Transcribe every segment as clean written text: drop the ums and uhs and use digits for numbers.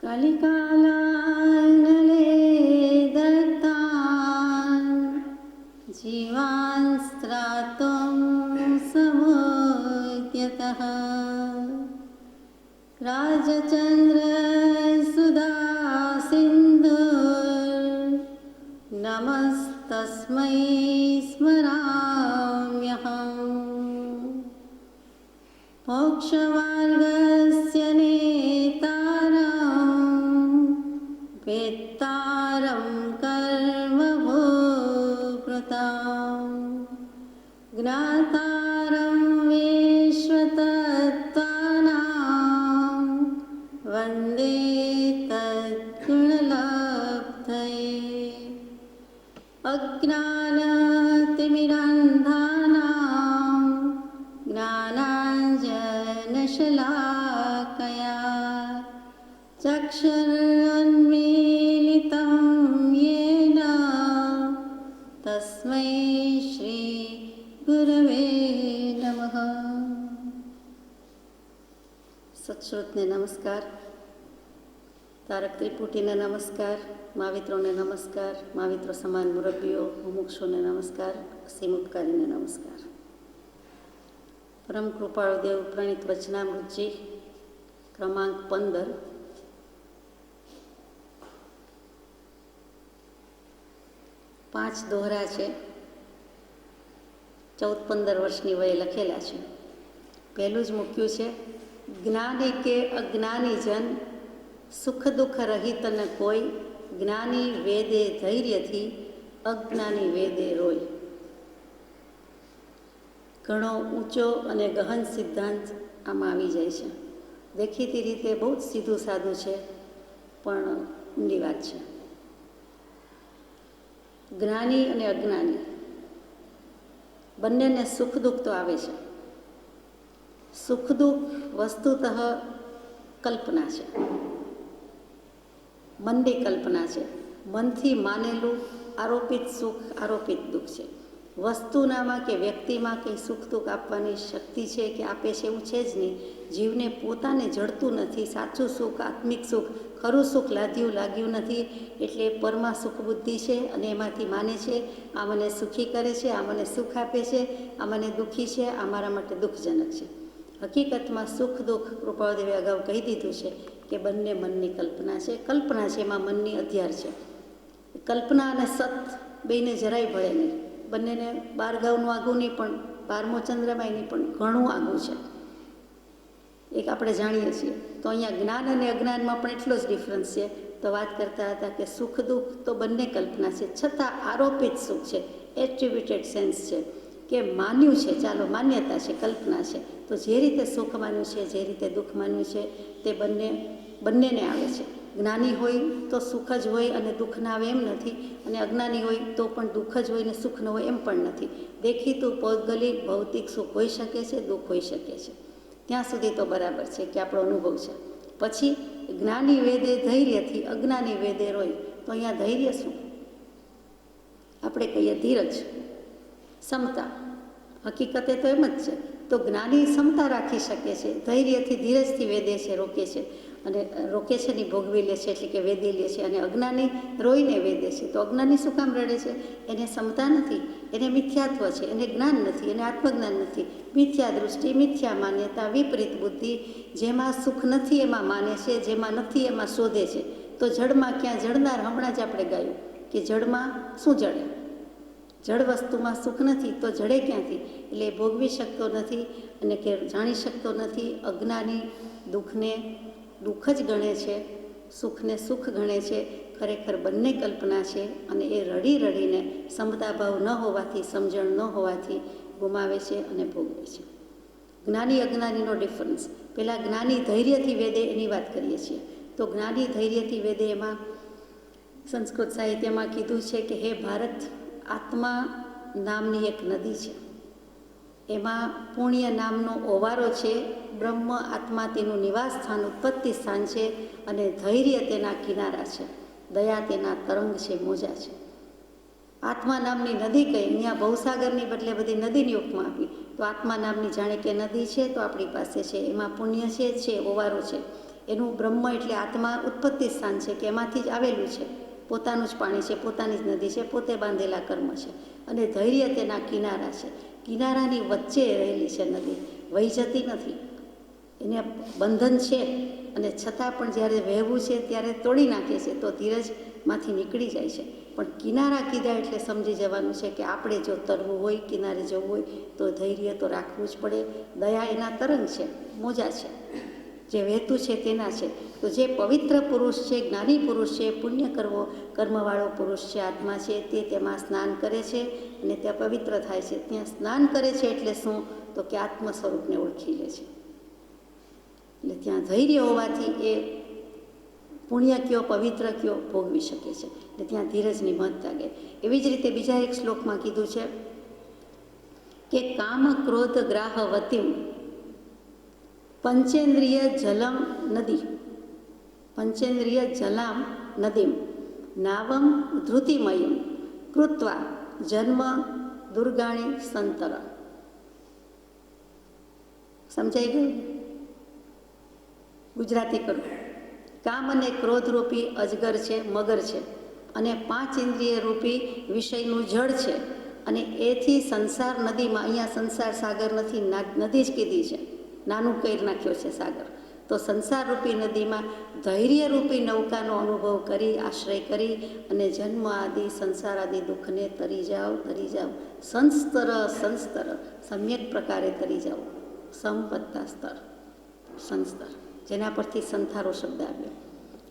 कलिकालानले दत्तान् जीवान् स्त्रातुं समुद्यतः राजचन्द्रसुधा सिन्धुर्नमस्तस्मै स्मराम्यहम् मोक्षमार्गस्य नेतारं वेत्तारं कर्मभूभृतां ज्ञातारं विश्वतत्त्वानां वन्दे तद्गुणलब्धये अज्ञानतिमिरान्धानां ज्ञानाञ्जनशलाकया चक्षुरुन्मीलितं येन तस्मै श्रीगुरवे नमः। સત્શ્રોતને નમસ્કાર, તારક ત્રિપુટીને નમસ્કાર, મહાવિત્રોને નમસ્કાર, મહાવિત્રો સમાન મુરબ્બીઓ મુમુક્ષોને નમસ્કાર, અસીમુપકારીને નમસ્કાર. પરમ કૃપાળુ દેવ પ્રણીત વચનામૃતજી ક્રમાંક 15. પાંચ દોહરા છે, 14-15 વર્ષની વયે લખેલા છે. પહેલું જ મૂક્યું છે, જ્ઞાની કે અજ્ઞાની જન સુખ દુઃખ રહિત ન કોઈ, જ્ઞાની વેદે ધૈર્યથી અજ્ઞાની વેદે રોય. ઘણો ઊંચો અને ગહન સિદ્ધાંત આમાં આવી જાય છે. દેખીતી રીતે બહુ જ સીધું સાદું છે, પણ ઊંડી વાત છે. જ્ઞાની અને અજ્ઞાની બંનેને સુખ દુઃખ તો આવે છે. સુખ દુઃખ વસ્તુતઃ કલ્પના છે, મનની કલ્પના છે. મનથી માનેલું આરોપિત સુખ, આરોપિત દુઃખ છે. વસ્તુનામાં કે વ્યક્તિમાં કંઈ સુખ દુઃખ આપવાની શક્તિ છે કે આપે છે એવું છે જ નહીં. જીવને પોતાને જડતું નથી. સાચું સુખ, આત્મિક સુખ, ખરું સુખ લાગ્યું નથી. એટલે પરમા સુખ બુદ્ધિ છે અને એમાંથી માને છે આ મને સુખી કરે છે, આ મને સુખ આપે છે, આ મને દુઃખી છે, આ મારા માટે દુઃખજનક છે. હકીકતમાં સુખ દુઃખ કૃપાળુદેવે અગાઉ કહી દીધું છે કે બંને મનની કલ્પના છે. કલ્પના છે, એમાં મનની અધ્યાર છે. કલ્પના અને સત બેયને જરાય ભળે નહીં. બંનેને 12 ગાઉનું આગું નહીં, પણ 12મો ચંદ્રમાંય નહીં, પણ ઘણું આગું છે. એક આપણે જાણીએ છીએ. તો અહીંયા જ્ઞાન અને અજ્ઞાનમાં પણ એટલો જ ડિફરન્સ છે. તો વાત કરતા હતા કે સુખ દુઃખ તો બંને કલ્પના છે, છતાં આરોપિત સુખ છે, એટ્રીબ્યુટેડ સેન્સ છે, કે માન્યું છે. ચાલો, માન્યતા છે, કલ્પના છે. તો જે રીતે સુખ માન્યું છે, જે રીતે દુઃખ માન્યું છે, તે બંનેને આવે છે. જ્ઞાની હોય તો સુખ જ હોય અને દુઃખ ના આવે એમ નથી, અને અજ્ઞાની હોય તો પણ દુઃખ જ હોય ને સુખ ન હોય એમ પણ નથી. દેખીતું પૌદ્ગલિક ભૌતિક સુખ હોઈ શકે છે, દુઃખ હોઈ શકે છે. ત્યાં સુધી તો બરાબર છે કે આપણો અનુભવ છે. પછી જ્ઞાની વેદે ધૈર્યથી અજ્ઞાની વેદે રોય. તો અહીંયા ધૈર્ય શું? આપણે કહીએ ધીરજ, ક્ષમતા. હકીકતે તો એમ જ છે. તો જ્ઞાની ક્ષમતા રાખી શકે છે, ધૈર્યથી ધીરજથી વેદે છે, રોકે છે, અને રોકે છે ને ભોગવી લે છે, એટલે કે વેદી લે છે. અને અજ્ઞાની રોઈને વેદે છે. તો અજ્ઞાની શું કામ રડે છે? એને ક્ષમતા નથી, એને મિથ્યાત્વ છે, એને જ્ઞાન નથી, એને આત્મજ્ઞાન નથી. મિથ્યા દૃષ્ટિ, મિથ્યા માન્યતા, વિપરીત બુદ્ધિ. જેમાં સુખ નથી એમાં માને છે, જેમાં નથી એમાં શોધે છે. તો જડમાં ક્યાં જડનાર? હમણાં જ આપણે ગાયું કે જડમાં શું જડે? જળ વસ્તુમાં સુખ નથી, તો જડે ક્યાંથી? એટલે ભોગવી શકતો નથી અને કે જાણી શકતો નથી. અજ્ઞાની દુઃખને દુઃખ જ ગણે છે, સુખને સુખ ગણે છે. ખરેખર બંને કલ્પના છે, અને એ રડી રડીને ક્ષમતાભાવ ન હોવાથી, સમજણ ન હોવાથી ગુમાવે છે અને ભોગવે છે. જ્ઞાની અજ્ઞાનીનો ડિફરન્સ. પહેલાં જ્ઞાની ધૈર્યથી વેદે એની વાત કરીએ છીએ. તો જ્ઞાની ધૈર્યથી વેદે એમાં સંસ્કૃત સાહિત્યમાં કીધું છે કે હે ભારત, આત્મા નામની એક નદી છે, એમાં પુણ્ય નામનો ઓવારો છે, બ્રહ્મ આત્મા તેનું નિવાસ સ્થાન, ઉત્પત્તિ સ્થાન છે, અને ધૈર્ય તેના કિનારા છે, દયા તેના તરંગ છે, મોજા છે. આત્મા નામની નદી કઈ? અહીંયા ભવસાગરની બદલે બધી નદીની ઉપમા આપી. તો આત્મા નામની જાણે કે નદી છે, તો આપણી પાસે છે, એમાં પુણ્ય છે, ઓવારો છે. એનું બ્રહ્મ એટલે આત્મા ઉત્પત્તિ સ્થાન છે કે એમાંથી જ આવેલું છે, પોતાનું જ પાણી છે, પોતાની જ નદી છે, પોતે બાંધેલા કર્મ છે. અને ધૈર્ય તેના કિનારા છે. કિનારાની વચ્ચે રહેલી છે નદી, વહી જતી નથી. એને બંધન છે અને છતાં પણ જ્યારે વહેવું છે ત્યારે તોડી નાખે છે તો ધીરજમાંથી નીકળી જાય છે. પણ કિનારા કીધા એટલે સમજી જવાનું છે કે આપણે જો તરવું હોય, કિનારે જવું હોય તો ધૈર્ય તો રાખવું જ પડે. દયા એના તરંગ છે, મોજા છે, જે વહેતું છે તેના છે. તો જે પવિત્ર પુરુષ છે, જ્ઞાની પુરુષ છે, પુણ્ય કર્મવાળો પુરુષ છે, આત્મા છે, તે તેમાં સ્નાન કરે છે અને ત્યાં પવિત્ર થાય છે. ત્યાં સ્નાન કરે છે એટલે શું? તો કે આત્મ સ્વરૂપને ઓળખી લે છે. એટલે ત્યાં ધૈર્ય હોવાથી એ પુણ્ય કયો, પવિત્ર કયો ભોગવી શકે છે. એટલે ત્યાં ધીરજની મહત્તા ગઈ. એવી જ રીતે બીજા એક શ્લોકમાં કીધું છે કે કામ ક્રોધ ગ્રાહ વતિમ પંચેન્દ્રિય જલમ નદી, પંચેન્દ્રિય જલામ નદીમ નાવમ ધૃતિમયમ કૃત્વા જન્મ દુર્ગાણી સંતર. સમજાઈ ગયું? ગુજરાતી કરું. કામ અને ક્રોધરૂપી અજગર છે, મગર છે, અને 5 ઇન્દ્રિય રૂપી વિષયનું જળ છે. અને એથી સંસાર નદીમાં, અહીંયા સંસાર સાગર નથી, નદી જ કીધી છે, નાનું કરી નાખ્યો છે સાગર. તો સંસારરૂપી નદીમાં ધૈર્યરૂપી નૌકાનો અનુભવ કરી, આશ્રય કરી અને જન્મ આદિ સંસાર આદિ દુઃખને તરી જાઓ, તરી જાઓ. સંસ્તર, સંસ્તર, સમ્યક પ્રકારે તરી જાઓ. સમવત્તા સ્તર, સંસ્તર, જેના પરથી સંથારો શબ્દ આવ્યો.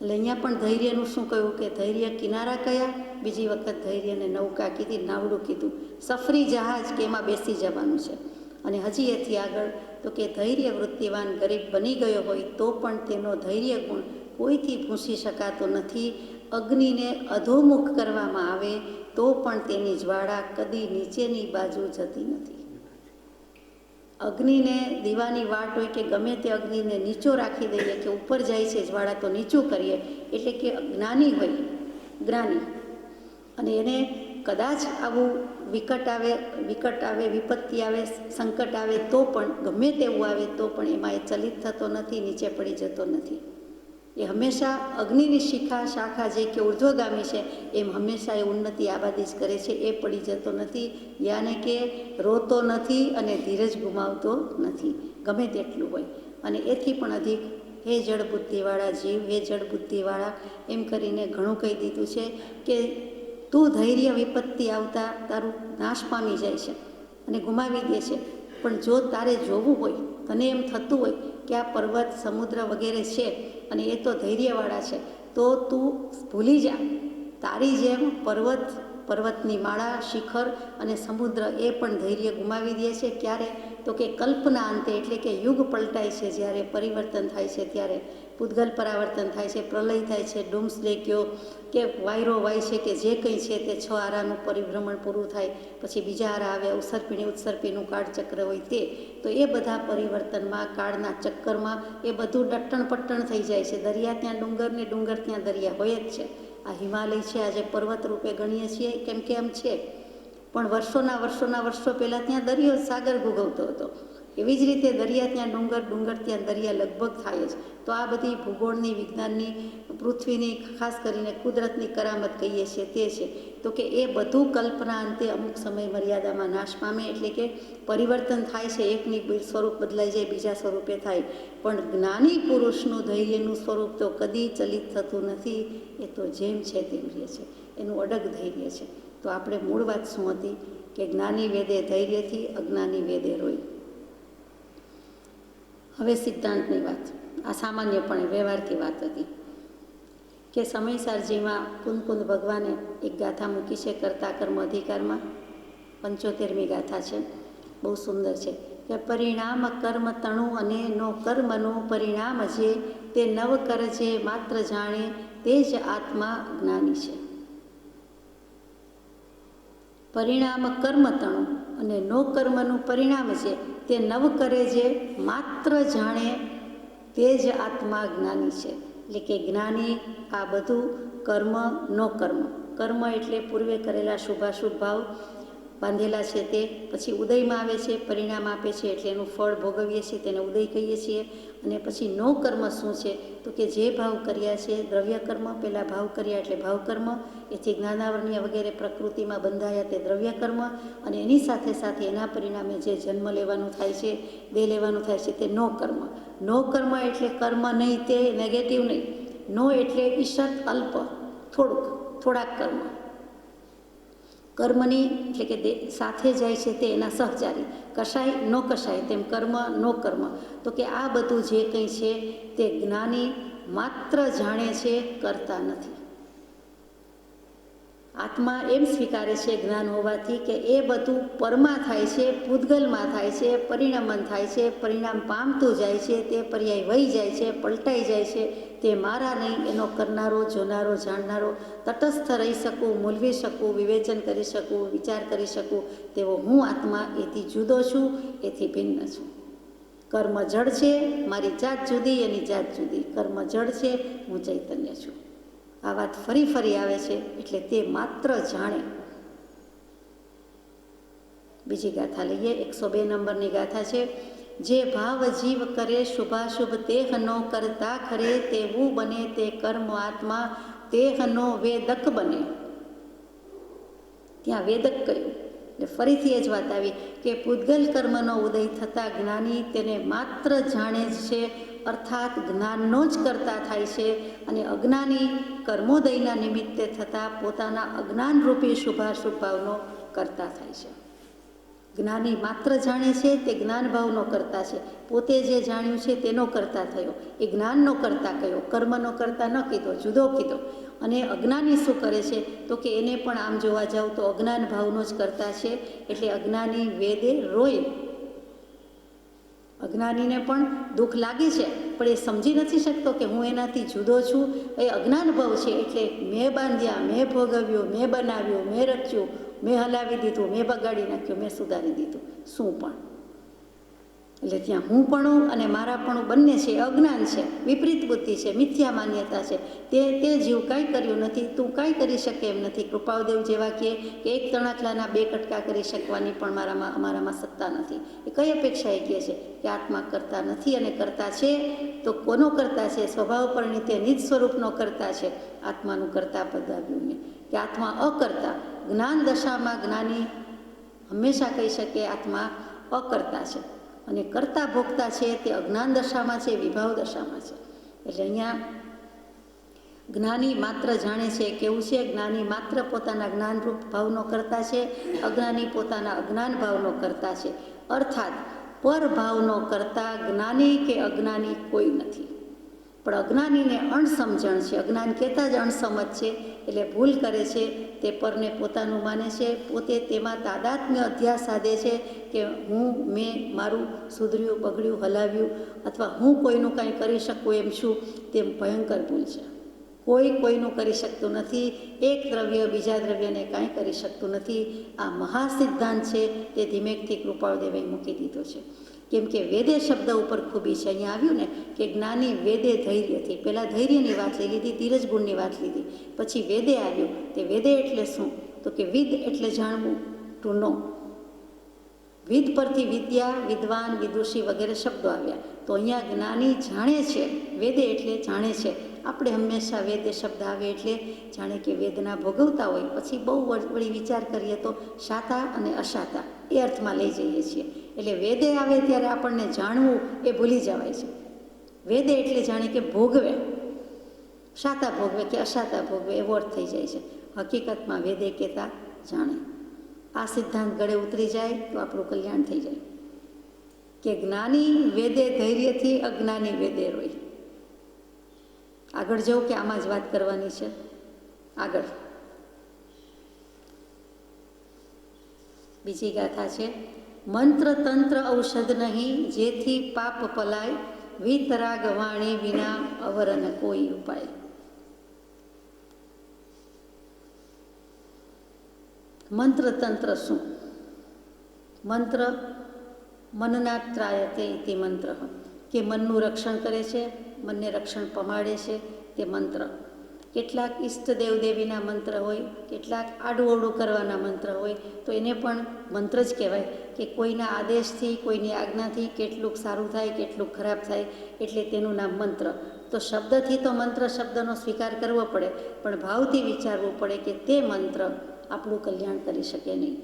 એટલે અહીંયા પણ ધૈર્યનું શું કહ્યું કે ધૈર્ય કિનારા કયા, બીજી વખત ધૈર્યને નૌકા કીધી, નાવડું કીધું, સફરી જહાજ કે એમાં બેસી જવાનું છે. અને હજી એથી આગળ તો કે ધૈર્ય વૃત્તિવાન ગરીબ બની ગયો હોય તો પણ તેનો ધૈર્ય ગુણ કોઈથી ભૂંસી શકાતો નથી. અગ્નિને અધોમુખ કરવામાં આવે તો પણ તેની જ્વાળા કદી નીચેની બાજુ જતી નથી. અગ્નિને દીવાની વાટ હોય કે ગમે તે અગ્નિને નીચો રાખી દઈએ કે ઉપર જાય છે જ્વાળા તો નીચું કરીએ, એટલે કે જ્ઞાની હોય, જ્ઞાની, અને એને કદાચ આવું વિકટ આવે, વિપત્તિ આવે, સંકટ આવે તો પણ, ગમે તેવું આવે તો પણ એમાં એ ચલિત થતો નથી, નીચે પડી જતો નથી. એ હંમેશા અગ્નિની શિખા શાખા જે કે ઉર્ધ્વગામી છે એમ હંમેશા એ ઉન્નતિ આબાદી જ કરે છે. એ પડી જતો નથી, યાને કે રોતો નથી અને ધીરજ ગુમાવતો નથી, ગમે તેટલું હોય. અને એથી પણ અધિક હે જળ બુદ્ધિવાળા જીવ, હે જળ બુદ્ધિવાળા, એમ કરીને ઘણું કહી દીધું છે કે તું ધૈર્ય વિપત્તિ આવતા તારું નાશ પામી જાય છે અને ગુમાવી દે છે. પણ જો તારે જોવું હોય, તને એમ થતું હોય કે આ પર્વત, સમુદ્ર વગેરે છે અને એ તો ધૈર્યવાળા છે, તો તું ભૂલી જા. તારી જેમ પર્વતની માળા, શિખર અને સમુદ્ર એ પણ ધૈર્ય ગુમાવી દે છે. ક્યારે? તો કે કલ્પના અંતે, એટલે કે યુગ પલટાય છે, જ્યારે પરિવર્તન થાય છે, ત્યારે પૂતગલ પરાવર્તન થાય છે, પ્રલય થાય છે, ડૂમ્સડે કયો કે વાયરો વાય છે કે જે કંઈ છે તે 6 આરાનું પરિભ્રમણ પૂરું થાય, પછી બીજા આરા આવે, ઉત્સર્પીનું કાળચક્ર હોય તે. તો એ બધા પરિવર્તનમાં, કાળના ચક્કરમાં એ બધું ડટ્ટણ પટ્ટણ થઈ જાય છે. દરિયા ત્યાં ડુંગર ને ડુંગર ત્યાં દરિયા હોય જ છે. આ હિમાલય છે, આજે પર્વત રૂપે ગણીએ છીએ કેમ કે એમ છે, પણ વર્ષો પહેલાં ત્યાં દરિયો સાગર ભોગવતો હતો. એવી જ રીતે દરિયા ત્યાં ડુંગર ત્યાં દરિયા લગભગ થાય જ. તો આ બધી ભૂગોળની, વિજ્ઞાનની, પૃથ્વીની, ખાસ કરીને કુદરતની કરામત કહીએ છીએ તે છે. તો કે એ બધું કલ્પના અંતે અમુક સમય મર્યાદામાં નાશ પામે, એટલે કે પરિવર્તન થાય છે, એકની સ્વરૂપ બદલાઈ જાય, બીજા સ્વરૂપે થાય. પણ જ્ઞાની પુરુષનું ધૈર્યનું સ્વરૂપ તો કદી ચલિત થતું નથી. એ તો જેમ છે તેમ રહે છે, એનું અડગ ધૈર્ય છે. તો આપણે મૂળ વાત શું હતી કે જ્ઞાની વેદે ધૈર્યથી, અજ્ઞાની વેદે રોય. હવે સિદ્ધાંતની વાત, આ સામાન્યપણે વ્યવહારથી વાત હતી કે સમયસારજીમાં કુંદ ભગવાને એક ગાથા મૂકી છે કર્તા કર્મ અધિકારમાં, 75મી ગાથા છે, બહુ સુંદર છે કે પરિણામ કર્મ તણું અને નો કર્મનું પરિણામ જે તે નવ કરજે માત્ર જાણે તે જ આત્મા જ્ઞાની છે. પરિણામ કર્મ તણું અને નો કર્મનું પરિણામ છે તે નવ કરે જે માત્ર જાણે તે જ આત્મા જ્ઞાની છે. એટલે કે જ્ઞાની આ બધું કર્મ, નો કર્મ. કર્મ એટલે પૂર્વે કરેલા શુભાશુભ ભાવ બાંધેલા છે તે, પછી ઉદયમાં આવે છે, પરિણામ આપે છે, એટલે એનું ફળ ભોગવીએ છીએ, તેને ઉદય કહીએ છીએ. અને પછી નો કર્મ શું છે તો કે જે ભાવ કર્યા છે દ્રવ્ય કર્મ, પહેલાં ભાવ કર્યા એટલે ભાવ કર્મ, એથી જ્ઞાનાવરણીય વગેરે પ્રકૃતિમાં બંધાયા તે દ્રવ્ય કર્મ, અને એની સાથે સાથે એના પરિણામે જે જન્મ લેવાનું થાય છે, દેહ લેવાનું થાય છે તે નો કર્મ. નો કર્મ એટલે કર્મ નહીં, તે નેગેટિવ નહીં. નો એટલે ઈશત, અલ્પ, થોડાક કર્મ. કર્મની એટલે કે સાથે જાય છે તે એના સહચારી, કશાય નો કશાય, તેમ કર્મ નો કર્મ. તો કે આ બધું જે કંઈ છે તે જ્ઞાની માત્ર જાણે છે, કરતા નથી. આત્મા એમ સ્વીકારે છે જ્ઞાન હોવાથી કે એ બધું પરમાં થાય છે, પૂતગલમાં થાય છે, પરિણમન થાય છે, પરિણામ પામતું જાય છે, તે પર્યાય વહી જાય છે, પલટાઈ જાય છે. તે મારા નહીં, એનો કરનારો, જોનારો, જાણનારો, તટસ્થ રહી શકું, મૂલવી શકું, વિવેચન કરી શકું, વિચાર કરી શકું તેવો હું આત્મા એથી જુદો છું, એથી ભિન્ન છું. કર્મ જડ છે, મારી જાત જુદી, એની જાત જુદી. કર્મ જડ છે, હું ચૈતન્ય છું. આ વાત ફરી ફરી આવે છે એટલે તે માત્ર જાણે. બીજી ગાથા લઈએ. 102 નંબરની ગાથા છે. જે ભાવ જીવ કરે શુભાશુભ તેહનો કરતા ખરે, તેવું બને તે કર્મ આત્મા તેહનો વેદક બને. ત્યાં વેદક કહ્યું એટલે ફરીથી એ જ વાત આવી કે પૂતગલ કર્મનો ઉદય થતાં જ્ઞાની તેને માત્ર જાણે જ છે, અર્થાત જ્ઞાનનો જ કરતા થાય છે, અને અજ્ઞાની કર્મોદયના નિમિત્તે થતાં પોતાના અજ્ઞાનરૂપી શુભાશુભ ભાવનો કરતા થાય છે. જ્ઞાની માત્ર જાણે છે તે જ્ઞાનભાવનો કરતા છે, પોતે જે જાણ્યું છે તેનો કરતા થયો. એ જ્ઞાનનો કરતા કયો, કર્મનો કરતા ન કીધો, જુદો કીધો. અને અજ્ઞાની શું કરે છે તો કે એને પણ આમ જોવા જાવ તો અજ્ઞાન ભાવનો જ કરતા છે. એટલે અજ્ઞાની વેદે રોય. અજ્ઞાનીને પણ દુઃખ લાગે છે, પણ એ સમજી નથી શકતો કે હું એનાથી જુદો છું. એ અજ્ઞાન ભાવ છે. એટલે મેં બાંધ્યા, મેં ભોગવ્યું, મેં બનાવ્યું, મેં રચ્યું, મેં હલાવી દીધું, મેં બગાડી નાખ્યું, મેં સુધારી દીધું. શું પણ એટલે ત્યાં હું પણ અને મારા પણ બંને છે, અજ્ઞાન છે, વિપરીત બુદ્ધિ છે, મિથ્યા માન્યતા છે. તે જીવ કાંઈ કર્યું નથી, તું કાંઈ કરી શકે એમ નથી. કૃપાદેવ જેવા કે એક તણાખલાના 2 કટકા કરી શકવાની પણ અમારામાં સત્તા નથી. એ કઈ અપેક્ષા એ કહે છે કે આત્મા કરતા નથી અને કરતા છે તો કોનો કરતા છે? સ્વભાવ પરિણીતે નિજ સ્વરૂપનો કરતા છે. આત્માનું કરતા પદ આવ્યું ને કે આત્મા અકર્તા. જ્ઞાન દશામાં જ્ઞાની હંમેશા કહી શકે આત્મા અકર્તા છે, અને કરતા ભોગતા છે તે અજ્ઞાન દશામાં છે, વિભાવ દશામાં છે. એટલે અહીંયા જ્ઞાની માત્ર જાણે છે. કેવું છે? જ્ઞાની માત્ર પોતાના જ્ઞાનરૂપ ભાવનો કરતા છે, અજ્ઞાની પોતાના અજ્ઞાન ભાવનો કરતા છે. અર્થાત પરભાવનો કરતા જ્ઞાની કે અજ્ઞાની કોઈ નથી. પણ અજ્ઞાનીને અણસમજણ છે. અજ્ઞાન કહેતા જ અણસમજ છે, એટલે ભૂલ કરે છે. તે પરને પોતાનું માને છે, પોતે તેમાં તાદાત્મ્ય અધ્યાસ સાધે છે કે મેં મારું સુધર્યું, બગડ્યું, હલાવ્યું, અથવા હું કોઈનું કાંઈ કરી શકું એમ છું, તેમ ભયંકર ભૂલ છે. કોઈનું કરી શકતું નથી. એક દ્રવ્ય બીજા દ્રવ્યને કાંઈ કરી શકતું નથી. આ મહાસિદ્ધાંત છે તે ધીમેકથી કૃપાળદેવે મૂકી દીધો છે. કેમ કે વેદે શબ્દ ઉપર ખૂબી છે. અહીંયા આવ્યું ને કે જ્ઞાની વેદે ધૈર્યથી. પહેલાં ધૈર્યની વાત લઈ લીધી, ધીરજ ગુણની વાત લીધી, પછી વેદે આવ્યું. તે વેદે એટલે શું? તો કે વિદ એટલે જાણવું, ટુ નો. વિદ પરથી વિદ્યા, વિદ્વાન, વિદુષી વગેરે શબ્દો આવ્યા. તો અહીંયા જ્ઞાની જાણે છે. વેદે એટલે જાણે છે. આપણે હંમેશા વેદે શબ્દ આવે એટલે જાણે કે વેદના ભોગવતા હોય, પછી બહુ વળી વિચાર કરીએ તો શાતા અને અશાતા એ અર્થમાં લઈ જઈએ છીએ. એટલે વેદે આવે ત્યારે આપણને જાણવું એ ભૂલી જવાય છે. વેદે એટલે જાણે કે ભોગવે, શાતા ભોગવે કે અશાતા ભોગવે એવો અર્થ થઈ જાય છે. હકીકતમાં વેદે કહેતા જાણે. આ સિદ્ધાંત ગળે ઉતરી જાય તો આપણું કલ્યાણ થઈ જાય કે જ્ઞાની વેદે ધૈર્યથી, અજ્ઞાની વેદે રોય. આગળ જવું કે આમાં જ વાત કરવાની છે? આગળ બીજી ગાથા છે. મંત્ર તંત્ર ઔષધ નહીં, જેથી પાપ પલાય, વિતરાગ વાણી વિના અવરન કોઈ ઉપાય. મંત્ર તંત્ર શું? મંત્ર મનના ત્રાયતે ઇતિ મંત્ર, કે મનનું રક્ષણ કરે છે, મનને રક્ષણ પમાડે છે તે મંત્ર. કેટલાક ઈષ્ટદેવ દેવીના મંત્ર હોય, કેટલાક આડું કરવાના મંત્ર હોય, તો એને પણ મંત્ર જ કહેવાય કે કોઈના આદેશથી, કોઈની આજ્ઞાથી કેટલુંક સારું થાય, કેટલુંક ખરાબ થાય, એટલે તેનું નામ મંત્ર. તો શબ્દથી તો મંત્ર શબ્દનો સ્વીકાર કરવો પડે, પણ ભાવથી વિચારવું પડે કે તે મંત્ર આપણું કલ્યાણ કરી શકે નહીં.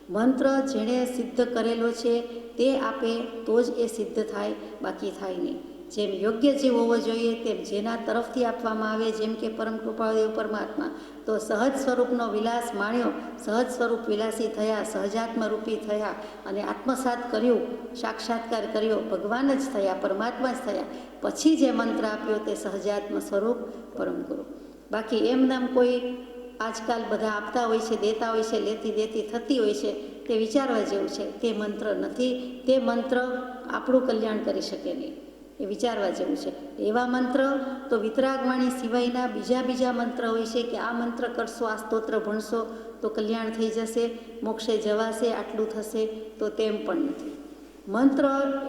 મંત્ર જેણે સિદ્ધ કરેલો છે તે આપે તો જ એ સિદ્ધ થાય, બાકી થાય નહીં. જેમ યોગ્ય જીવ હોવો જોઈએ તેમ જેના તરફથી આપવામાં આવે, જેમ કે પરમ કૃપાળુ પરમાત્મા તો સહજ સ્વરૂપનો વિલાસ માણ્યો, સહજ સ્વરૂપ વિલાસી થયા, સહજાત્મરૂપી થયા અને આત્મસાત કર્યું, સાક્ષાત્કાર કર્યો, ભગવાન જ થયા, પરમાત્મા જ થયા. પછી જે મંત્ર આપ્યો તે સહજાત્મ સ્વરૂપ પરમ ગુરુ. બાકી એમ નામ કોઈ આજકાલ બધા આપતા હોય છે, દેતા હોય છે, લેતી દેતી થતી હોય છે, તે વિચારવા જેવું છે. તે મંત્ર નથી, તે મંત્ર આપણું કલ્યાણ કરી શકે નહીં, એ વિચારવા જેવું છે. એવા મંત્ર તો વિતરાગવાણી સિવાયના બીજા મંત્ર હોય છે કે આ મંત્ર કરશો, આ સ્તોત્ર ભણશો તો કલ્યાણ થઈ જશે, મોક્ષે જવાશે, આટલું થશે, તો તેમ પણ નથી. મંત્ર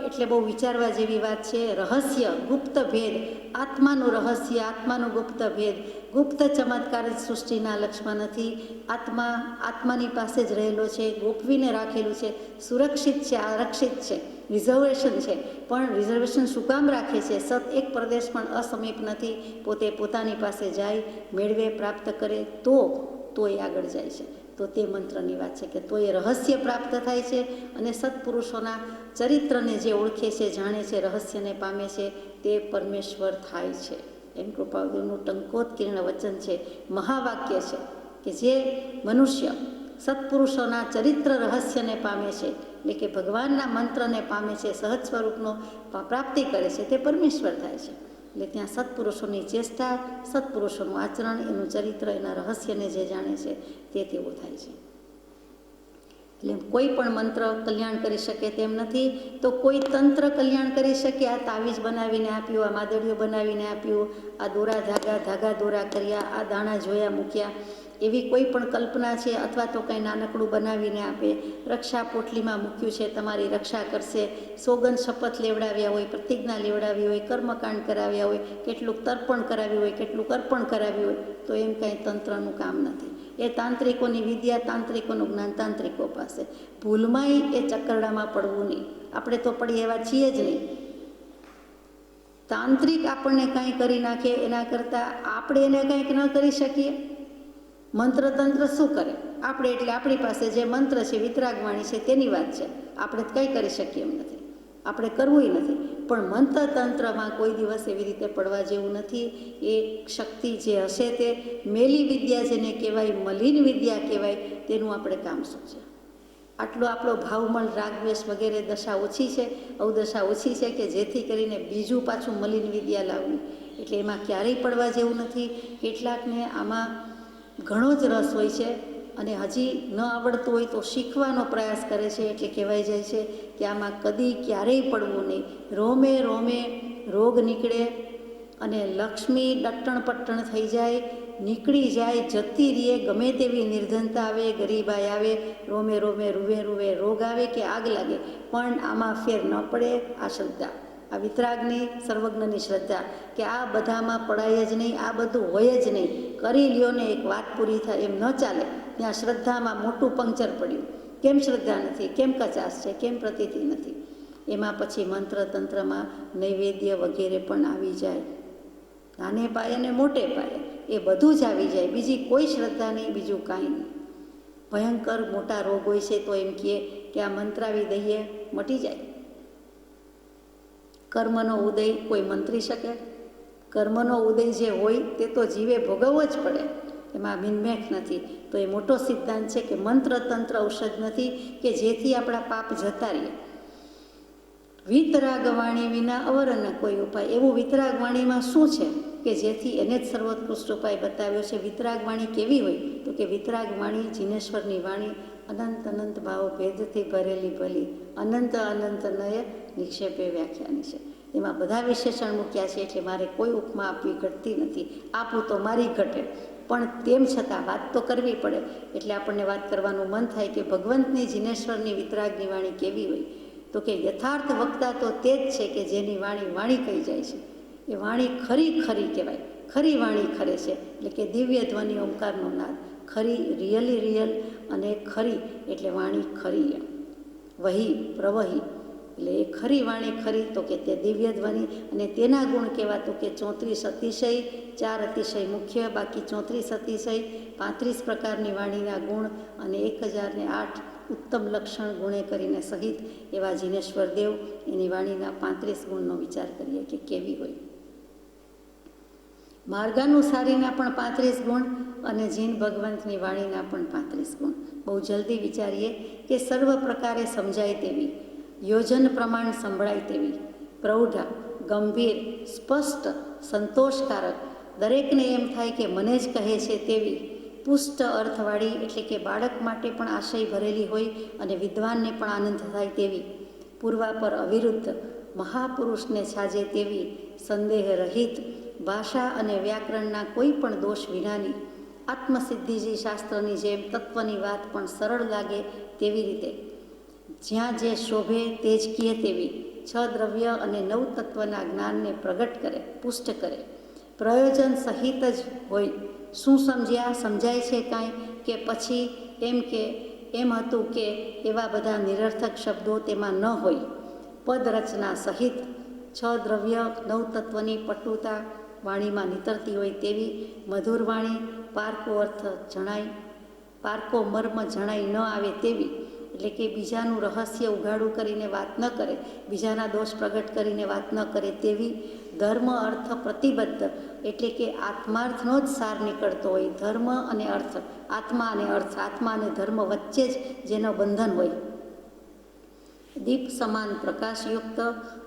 એટલે બહુ વિચારવા જેવી વાત છે. રહસ્ય, ગુપ્ત ભેદ, આત્માનું રહસ્ય, આત્માનું ગુપ્ત ભેદ, ગુપ્ત ચમત્કાર જ સૃષ્ટિના લક્ષ્યમાં નથી. આત્માની પાસે જ રહેલો છે, ગોપવીને રાખેલું છે, સુરક્ષિત છે, આરક્ષિત છે, રિઝર્વેશન છે. પણ રિઝર્વેશન શું કામ રાખે છે? સત એક પ્રદેશ પણ અસમીપ નથી. પોતે પોતાની પાસે જાય, મેળવે, પ્રાપ્ત કરે તો એ આગળ જાય છે. તો તે મંત્રની વાત છે કે તો એ રહસ્ય પ્રાપ્ત થાય છે અને સત્પુરુષોના ચરિત્રને જે ઓળખે છે, જાણે છે, રહસ્યને પામે છે, તે પરમેશ્વર થાય છે. એમ કૃપાળુનું ટંકોત્કીર્ણ વચન છે, મહાવાક્ય છે કે જે મનુષ્ય સત્પુરુષોના ચરિત્ર રહસ્યને પામે છે, એટલે કે ભગવાનના મંત્રને પામે છે, સહજ સ્વરૂપનો પ્રાપ્તિ કરે છે, તે પરમેશ્વર થાય છે. એટલે ત્યાં સત્પુરુષોની ચેષ્ટા, સત્પુરુષોનું આચરણ, એનું ચરિત્ર, એના રહસ્યને જે જાણે છે તે તેવું થાય છે. એટલે કોઈ પણ મંત્ર કલ્યાણ કરી શકે તેમ નથી. તો કોઈ તંત્ર કલ્યાણ કરી શકે? આ તાવીજ બનાવીને આપ્યું, આ માદળીઓ બનાવીને આપ્યું, આ દોરા ધાગા દોરા કર્યા, આ દાણા જોયા મૂક્યા, એવી કોઈ પણ કલ્પના છે? અથવા તો કંઈ નાનકડું બનાવીને આપે, રક્ષા પોટલીમાં મૂક્યું છે, તમારી રક્ષા કરશે, સોગંદ શપથ લેવડાવ્યા હોય, પ્રતિજ્ઞા લેવડાવી હોય, કર્મકાંડ કરાવ્યા હોય, કેટલુંક તર્પણ કરાવ્યું હોય, કેટલુંક અર્પણ કરાવ્યું હોય, તો એમ કંઈ તંત્રનું કામ નથી. એ તાંત્રિકોની વિદ્યા, તાંત્રિકોનું જ્ઞાન તાંત્રિકો પાસે. ભૂલમાંય એ ચક્કરડામાં પડવું નહીં. આપણે તો પડી એવા છીએ જ નહીં. તાંત્રિક આપણને કાંઈ કરી નાખે એના કરતાં આપણે એને કંઈક ન કરી શકીએ. મંત્ર તંત્ર શું કરે? આપણે એટલે આપણી પાસે જે મંત્ર છે, વિતરાગવાણી છે, તેની વાત છે. આપણે કંઈ કરી શકીએ એમ નથી, આપણે કરવું નથી. પણ મંત્ર તંત્રમાં કોઈ દિવસ એવી રીતે પડવા જેવું નથી. એ શક્તિ જે હશે તે મેલી વિદ્યા જેને કહેવાય, મલિન વિદ્યા કહેવાય, તેનું આપણે કામ શું છે? આટલો આપણો ભાવમળ, રાગદ્વેષ વગેરે દશા ઓછી છે, અવદશા ઓછી છે કે જેથી કરીને બીજું પાછું મલિન વિદ્યા લાવવું, એટલે એમાં ક્યારેય પડવા જેવું નથી. કેટલાકને આમાં ઘણો જ રસ હોય છે અને હજી ન આવડતું હોય તો શીખવાનો પ્રયાસ કરે છે. એટલે કહેવાય જાય છે કે આમાં કદી ક્યારેય પડવું નહીં. રોમે રોમે રોગ નીકળે અને લક્ષ્મી ડટ્ટણ પટ્ટણ થઈ જાય, નીકળી જાય, જતી રહીએ, ગમે તેવી નિર્ધનતા આવે, ગરીબાઈ આવે, રોમે રોમે રૂવે રોગ આવે કે આગ લાગે, પણ આમાં ફેર ન પડે. આ શ્રદ્ધા, આ વિતરાગની, સર્વજ્ઞની શ્રદ્ધા કે આ બધામાં પડાય જ નહીં, આ બધું હોય જ નહીં, કરી લ્યો ને એક વાત પૂરી થાય, એમ ન ચાલે. ત્યાં શ્રદ્ધામાં મોટું પંક્ચર પડ્યું. કેમ શ્રદ્ધા નથી? કેમ કચાશ છે? કેમ પ્રતીતિ નથી? એમાં પછી મંત્ર તંત્રમાં નૈવેદ્ય વગેરે પણ આવી જાય. નાને પાયે ને મોટે પાયે એ બધું જ આવી જાય. બીજી કોઈ શ્રદ્ધા નહીં, બીજું કાંઈ નહીં. ભયંકર મોટા રોગ હોય છે તો એમ કહે કે આ મંત્રાવી દઈએ, મટી જાય. કર્મનો ઉદય કોઈ મંત્રી શકે? કર્મનો ઉદય જે હોય તે તો જીવે ભોગવવો જ પડે, એમાં મિનમેખ નથી. તો એ મોટો સિદ્ધાંત છે કે મંત્ર તંત્ર ઔષધ નથી કે જેથી આપણા પાપ જતા રહીએ. વિતરાગવાણી વિના અવરના કોઈ ઉપાય. એવું વિતરાગવાણીમાં શું છે કે જેથી એને જ સર્વોત્કૃષ્ટ ઉપાય બતાવ્યો છે? વિતરાગવાણી કેવી હોય? તો કે વિતરાગવાણી જીનેશ્વરની વાણી, અનંત અનંત ભાવ ભેદથી ભરેલી ભલી, અનંત અનંત નય નિક્ષેપે વ્યાખ્યાની છે. એમાં બધા વિશેષણ મૂક્યા છે, એટલે મારે કોઈ ઉપમા આપવી ઘટતી નથી. આપું તો મારી ઘટે, પણ તેમ છતાં વાત તો કરવી પડે. એટલે આપણને વાત કરવાનું મન થાય કે ભગવંતની, જીનેશ્વરની વિતરાગની વાણી કેવી હોય? તો કે યથાર્થ વક્તા તો તે જ છે કે જેની વાણી વાણી કહી જાય છે. એ વાણી ખરી ખરી કહેવાય. ખરી વાણી ખરે છે, એટલે કે દિવ્ય ધ્વનિ ઓમકારનો નાદ. ખરી રિયલી રિયલ, અને ખરી એટલે વાણી ખરી એમ. વહી પ્રવહી એટલે એ ખરી વાણી ખરી, તો કે તે દિવ્ય ધ્વનિ. અને તેના ગુણ કેવા, તો કે 34 અતિશય, 4 અતિશય મુખ્ય, બાકી 34 અતિશય, 35 પ્રકારની વાણીના ગુણ, અને 1008 ઉત્તમ લક્ષણ ગુણે કરીને સહિત એવા જીનેશ્વર દેવ, એની વાણીના 35 ગુણનો વિચાર કરીએ કે કેવી હોય. માર્ગાનુસારીના પણ 35 ગુણ, અને જીન ભગવંતની વાણીના પણ 35 ગુણ. બહુ જલ્દી વિચારીએ કે સર્વ પ્રકારે સમજાય તેવી, યોજન પ્રમાણ સંભળાય તેવી, પ્રૌઢા, ગંભીર, સ્પષ્ટ, સંતોષકારક, દરેકને એમ થાય કે મને જ કહે છે તેવી, પુષ્ટ અર્થવાળી, એટલે કે બાળક માટે પણ આશય ભરેલી હોય અને વિદ્વાનને પણ આનંદ થાય તેવી, પૂર્વાપર અવિરુદ્ધ, મહાપુરુષને છાજે તેવી, સંદેહ રહિત, ભાષા અને વ્યાકરણના કોઈ પણ દોષ વિનાની, આત્મસિદ્ધિજી શાસ્ત્રની જેમ તત્વની વાત પણ સરળ લાગે તેવી રીતે, જ્યાં જે શોભે તે જ કહે તેવી, 6 દ્રવ્ય અને 9 તત્વના જ્ઞાનને પ્રગટ કરે, પુષ્ટ કરે, પ્રયોજન સહિત જ હોય. શું સમજ્યા, સમજાય છે કાંઈ, કે પછી એમ કે એમ હતું કે, એવા બધા નિરર્થક શબ્દો તેમાં ન હોય. પદ રચના સહિત 6 દ્રવ્ય 9 તત્વની પટુતા વાણીમાં નીતરતી હોય તેવી, મધુર વાણી, પારકો અર્થ જણાય, પારકો મર્મ જણાય ન આવે તેવી, એટલે કે બીજાનું રહસ્ય ઉઘાડું કરીને વાત ન કરે, બીજાના દોષ પ્રગટ કરીને વાત ન કરે તેવી, ધર્મ અર્થ પ્રતિબદ્ધ, એટલે કે આત્માર્થનો જ સાર નીકળતો હોય. ધર્મ અને અર્થ, આત્મા અને અર્થ, આત્મા અને ધર્મ વચ્ચે જ જેનો બંધન હોય. દીપ સમાન પ્રકાશયુક્ત,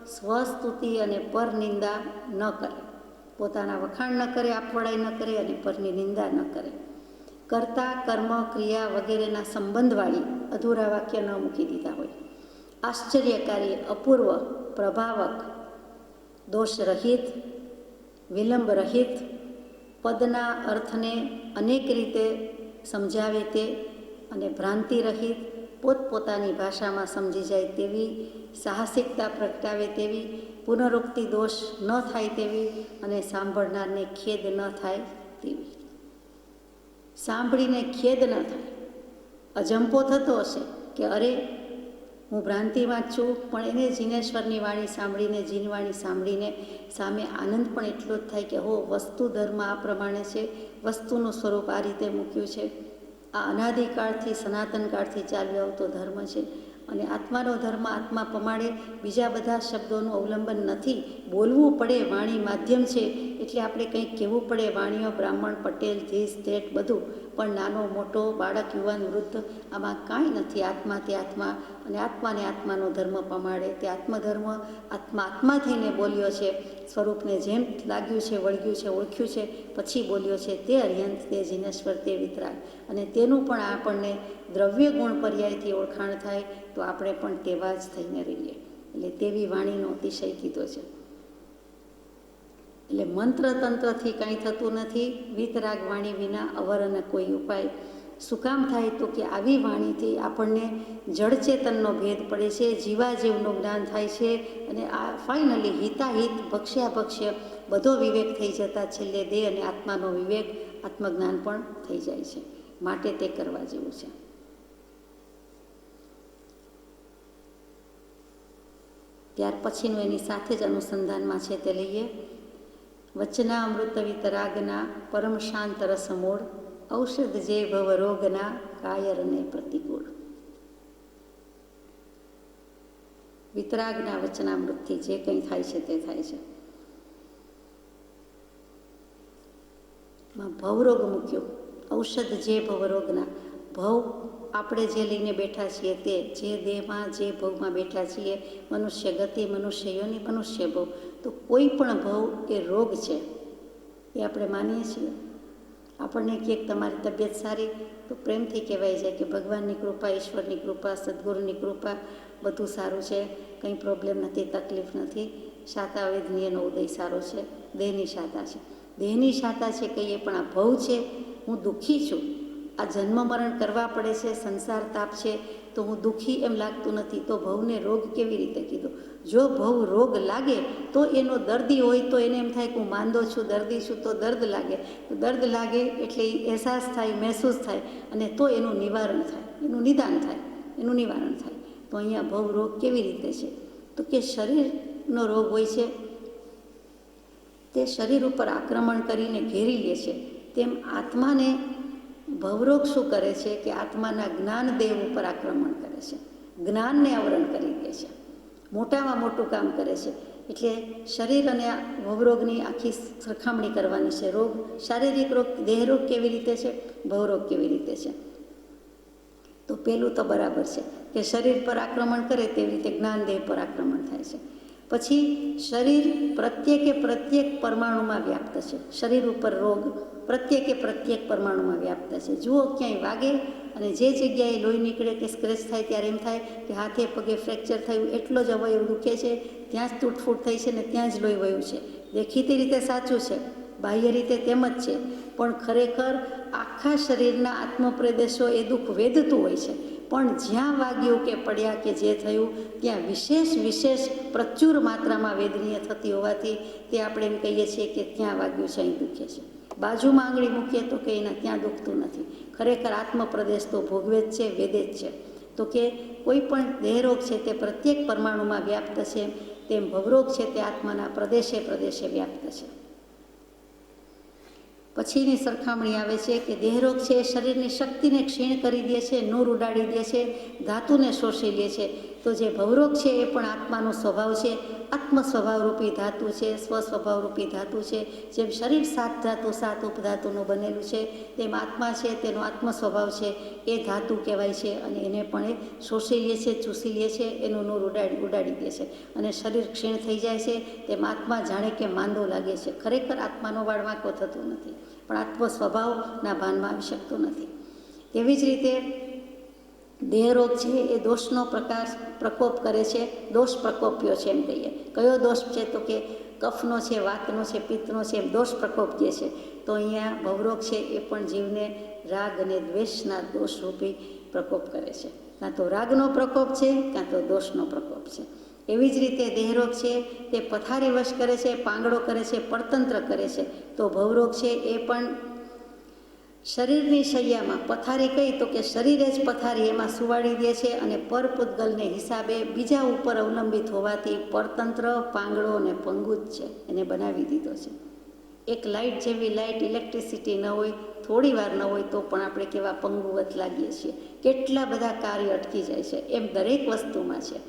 સ્વસ્તુતિ અને પરનિંદા ન કરે, પોતાના વખાણ ન કરે, આપવડાઈ ન કરે, અને પરની નિંદા ન કરે. કર્તા, કર્મ, ક્રિયા વગેરેના સંબંધવાળી અધૂરા વાક્ય ન મૂકી દીધા હોય. આશ્ચર્યકારી, અપૂર્વ, પ્રભાવક, દોષરહિત, વિલંબ રહિત, પદના અર્થને અનેક રીતે સમજાવે તે, અને ભ્રાંતિ રહિત, પોતપોતાની ભાષામાં સમજી જાય તેવી, સાહસિકતા પ્રગટાવે તેવી, પુનરુક્તિ દોષ ન થાય તેવી, અને સાંભળનારને ખેદ ન થાય તેવી. સાંભળીને ખેદ ન થાય, અજંપો થતો હશે કે અરે હું ભ્રાંતિમાં જ છું, પણ એને જીનેશ્વરની વાણી સાંભળીને, જીનવાણી સાંભળીને સામે આનંદ પણ એટલો જ થાય કે હો, વસ્તુ ધર્મ આ પ્રમાણે છે, વસ્તુનું સ્વરૂપ આ રીતે મૂક્યું છે, આ અનાદિકાળથી સનાતન કાળથી ચાલ્યો આવતો ધર્મ છે, અને આત્માનો ધર્મ આત્મા પ્રમાણે બીજા બધા શબ્દોનું અવલંબન નથી. બોલવું પડે, વાણી માધ્યમ છે એટલે આપણે કંઈક કહેવું પડે. વાણીઓ બ્રાહ્મણ, પટેલ, ધીસ, ધેટ બધું, પણ નાનો મોટો, બાળક, યુવાન, વૃદ્ધ, આમાં કાંઈ નથી. આત્મા તે આત્મા, અને આત્માને આત્માનો ધર્મ પ્રમાણે તે આત્મધર્મ આત્મા થઈને બોલ્યો છે. સ્વરૂપને જેમ લાગ્યું છે, વળગ્યું છે, ઓળખ્યું છે, પછી બોલ્યો છે તે અર્યંત, તે જીનેશ્વર, તે વિતરાગ. અને તેનું પણ આપણને દ્રવ્ય ગુણ પર્યાયથી ઓળખાણ થાય, તો આપણે પણ તેવા જ થઈને રહીએ. એટલે તેવી વાણીનો અતિશય કીધો છે. એટલે મંત્ર તંત્રથી કાંઈ થતું નથી. વિતરાગ વાણી વિના અવરને કોઈ ઉપાય. શું કામ થાય, તો કે આવી વાણીથી આપણને જળચેતનનો ભેદ પડે છે, જીવાજીવનું જ્ઞાન થાય છે, અને આ ફાઇનલી હિતાહિત, ભક્ષ્યાભક્ષ્ય બધો વિવેક થઈ જતા છેલ્લે દેહ અને આત્માનો વિવેક, આત્મજ્ઞાન પણ થઈ જાય છે. માટે તે કરવા જેવું છે. ત્યાર પછીનું એની સાથે જ અનુસંધાનમાં છે તે લઈએ. વચનામૃત વિતરાગના પરમ શાંત રસમૂળ, ઔષધ જે ભવરોગના કાયરને પ્રતિકૂળ. વિતરાગના વચનામૃતથી જે કંઈ થાય છે તે થાય છે. ભવરોગ મૂક્યો, ઔષધ જે ભવરોગના. ભવ આપણે જે લઈને બેઠા છીએ તે, જે દેહમાં, જે ભવમાં બેઠા છીએ, મનુષ્ય ગતિ, મનુષ્ય યોનિ, મનુષ્ય ભવ, તો કોઈ પણ ભવ એ રોગ છે, એ આપણે માનીએ છીએ. આપણને ક્યાંક તમારી તબિયત સારી, તો પ્રેમથી કહેવાય જાય કે ભગવાનની કૃપા, ઈશ્વરની કૃપા, સદગુરુની કૃપા, બધું સારું છે, કંઈ પ્રોબ્લેમ નથી, તકલીફ નથી. શાતા વેદનીયનો ઉદય સારો છે, દેહની શાતા છે. દેહની શાતા છે કહીએ, પણ આ ભવ છે, હું દુઃખી છું, આ જન્મ મરણ કરવા પડે છે, સંસાર તાપ છે, તો હું દુઃખી એમ લાગતું નથી. તો ભવને રોગ કેવી રીતે કીધો? જો ભવ રોગ લાગે તો એનો દર્દી હોય તો એને એમ થાય કે હું માંદો છું, દર્દી છું, તો દર્દ લાગે. તો દર્દ લાગે એટલે અહેસાસ થાય, મહેસૂસ થાય, અને તો એનું નિવારણ થાય, એનું નિદાન થાય, એનું નિવારણ થાય. તો અહીંયા ભવ રોગ કેવી રીતે છે? તો કે શરીરનો રોગ હોય છે તે શરીર ઉપર આક્રમણ કરીને ઘેરી લે છે. તેમ આત્માને ભવરોગ શું કરે છે કે આત્માના જ્ઞાન દેહ ઉપર આક્રમણ કરે છે, જ્ઞાનને આવરણ કરી દે છે, મોટામાં મોટું કામ કરે છે. એટલે શરીર અને ભવરોગની આખી સરખામણી કરવાની છે. રોગ, શારીરિક રોગ, દેહરોગ કેવી રીતે છે, ભવરોગ કેવી રીતે છે. તો પહેલું તો બરાબર છે કે શરીર પર આક્રમણ કરે તેવી રીતે જ્ઞાન દેહ પર આક્રમણ થાય છે. પછી શરીર પ્રત્યેક પરમાણુમાં વ્યાપ્ત છે. શરીર ઉપર રોગ પ્રત્યેક પરમાણુમાં વ્યાપ્ત છે. જુઓ, ક્યાંય વાગે અને જે જગ્યાએ લોહી નીકળે કે સ્ક્રેચ થાય ત્યારે એમ થાય કે હાથે પગે ફ્રેક્ચર થયું, એટલો જ અવયવ દુખે છે, ત્યાં જ તૂટફૂટ થઈ છે ને ત્યાં જ લોહી વયું છે. દેખીતી રીતે સાચું છે, બાહ્ય રીતે તેમ જ છે, પણ ખરેખર આખા શરીરના આત્મપ્રદેશો એ દુઃખ વેદતું હોય છે. પણ જ્યાં વાગ્યું કે પડ્યા કે જે થયું ત્યાં વિશેષ પ્રચુર માત્રામાં વેદનીય થતી હોવાથી તે આપણે એમ કહીએ છીએ કે ત્યાં વાગ્યું છે, અહીં દુખે છે. બાજુમાં આંગળી મૂકીએ તો કે એના ત્યાં દુખતું નથી. ખરેખર આત્મપ્રદેશ તો ભોગવે જ છે, વેદે જ છે. તો કે કોઈ પણ દેહરોગ છે તે પ્રત્યેક પરમાણુમાં વ્યાપ્ત છે, તેમ ભવરોગ છે તે આત્માના પ્રદેશે વ્યાપ્ત છે. પછીની સરખામણી આવે છે કે દેહરોગ છે એ શરીરની શક્તિને ક્ષીણ કરી દે છે, નૂર ઉડાડી દે છે, ધાતુને શોષી લે છે. તો જે ભવરોગ છે એ પણ આત્માનો સ્વભાવ છે, આત્મ સ્વભાવરૂપી ધાતુ છે, સ્વ સ્વભાવરૂપી ધાતુ છે. જેમ શરીર 7 ધાતુ 7 ઉપધાતુનું બનેલું છે, તેમ આત્મા છે તેનો આત્મ સ્વભાવ છે એ ધાતુ કહેવાય છે. અને એને પણ એ શોષી લે છે, ચૂસી લે છે, એનું નૂર ઉડાડી દે છે. અને શરીર ક્ષીણ થઈ જાય છે તેમ આત્મા જાણે કે માંદો લાગે છે. ખરેખર આત્માનો વાળ વાંકો થતો નથી, પણ આત્મ સ્વભાવના ભાનમાં આવી શકતો નથી. તેવી જ રીતે દેહરોગ છે એ દોષનો પ્રકોપ કરે છે, દોષ પ્રકોપ્યો છે એમ કહીએ. કયો દોષ છે? તો કે કફનો છે, વાતનો છે, પિત્તનો છે, એમ દોષ પ્રકોપ જે છે. તો અહીંયા ભવરોગ છે એ પણ જીવને રાગ અને દ્વેષના દોષરૂપી પ્રકોપ કરે છે. કાં તો રાગનો પ્રકોપ છે, કાં તો દોષનો પ્રકોપ છે. એવી જ રીતે દેહરોગ છે તે પથારી વશ કરે છે, પાંગડો કરે છે, પરતંત્ર કરે છે. તો ભવરોગ છે એ પણ શરીરની શૈયામાં પથારી કઈ તો કે શરીરે જ પથારી એમાં સુવાડી દે છે. અને પરપુદ્ગલને હિસાબે બીજા ઉપર અવલંબિત હોવાથી પરતંત્ર, પાંગડો અને પંગુ જ છે એને બનાવી દીધો છે. એક લાઇટ જેવી લાઇટ, ઇલેક્ટ્રિસિટી ન હોય, થોડી વાર ન હોય તો પણ આપણે કેવા પંગુવત લાગીએ છીએ, કેટલા બધા કાર્ય અટકી જાય છે. એમ દરેક વસ્તુમાં છે.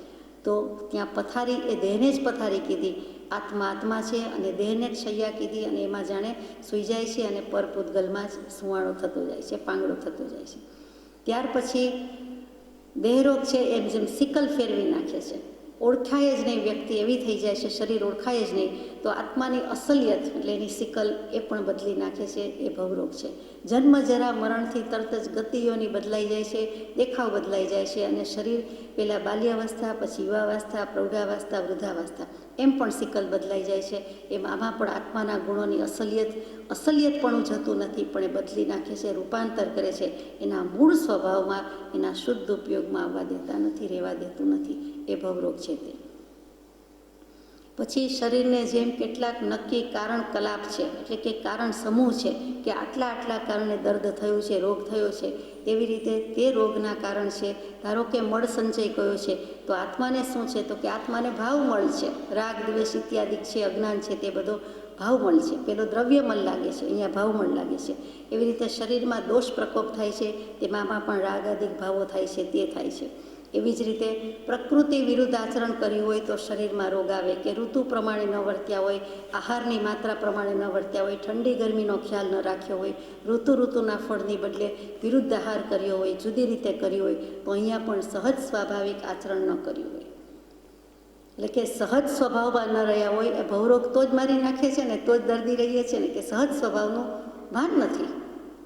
તો ત્યાં પથારી એ દેહને જ પથારી કીધી, આત્મા છે અને દેહને જ શૈયા કીધી, અને એમાં જાણે સૂઈ જાય છે અને પરપુદ્ગલમાં જ સુવાળો થતો જાય છે, પાંગડો થતો જાય છે. ત્યાર પછી દેહરોગ છે એમ જેમ સિકલ ફેરવી નાખે છે, ઓળખાય જ નહીં, વ્યક્તિ એવી થઈ જાય છે, શરીર ઓળખાય જ નહીં. તો આત્માની અસલિયત એટલે એની સિકલ એ પણ બદલી નાખે છે, એ ભવરોગ છે. જન્મ જરા મરણથી તરત જ ગતિઓની બદલાઈ જાય છે, દેખાવ બદલાઈ જાય છે, અને શરીર પહેલાં બાલ્યાવસ્થા, પછી યુવાવસ્થા, પ્રૌઢાવસ્થા, વૃદ્ધાવસ્થા એમ પણ સિકલ બદલાઈ જાય છે. એમ આમાં પણ આત્માના ગુણોની અસલિયતપણું જતું નથી, પણ એ બદલી નાખે છે, રૂપાંતર કરે છે. એના મૂળ સ્વભાવમાં, એના શુદ્ધ ઉપયોગમાં આવવા દેતા નથી, રહેવા દેતું નથી. એ ભવરોગ છે તે. પછી શરીરને જેમ કેટલાક નક્કી કારણ કલાપ છે, એટલે કે કારણ સમૂહ છે કે આટલા કારણે દર્દ થયું છે, રોગ થયો છે. તેવી રીતે તે રોગના કારણ છે. ધારો કે મળ સંચય કયો છે, તો આત્માને શું છે? તો કે આત્માને ભાવ મળ છે, રાગ દ્વેષ ઇત્યાદિ છે, અજ્ઞાન છે, તે બધો ભાવમળ છે. પેલો દ્રવ્યમલ લાગે છે, અહીંયા ભાવમળ લાગે છે. એવી રીતે શરીરમાં દોષ પ્રકોપ થાય છે, તેમાં પણ રાગાદિક ભાવો થાય છે, તે થાય છે. એવી જ રીતે પ્રકૃતિ વિરુદ્ધ આચરણ કર્યું હોય તો શરીરમાં રોગ આવે, કે ઋતુ પ્રમાણે ન વર્ત્યા હોય, આહારની માત્રા પ્રમાણે ન વર્ત્યા હોય, ઠંડી ગરમીનો ખ્યાલ ન રાખ્યો હોય, ઋતુના ફળની બદલે વિરુદ્ધ આહાર કર્યો હોય, જુદી રીતે કર્યો હોય, તો અહીંયા પણ સહજ સ્વાભાવિક આચરણ ન કર્યું હોય, એટલે કે સહજ સ્વભાવમાં ન રહ્યા હોય. એ ભવરોગ તો જ મારી નાખે છે ને, તો જ દર્દી રહીએ છીએ ને, કે સહજ સ્વભાવનું ભાન નથી,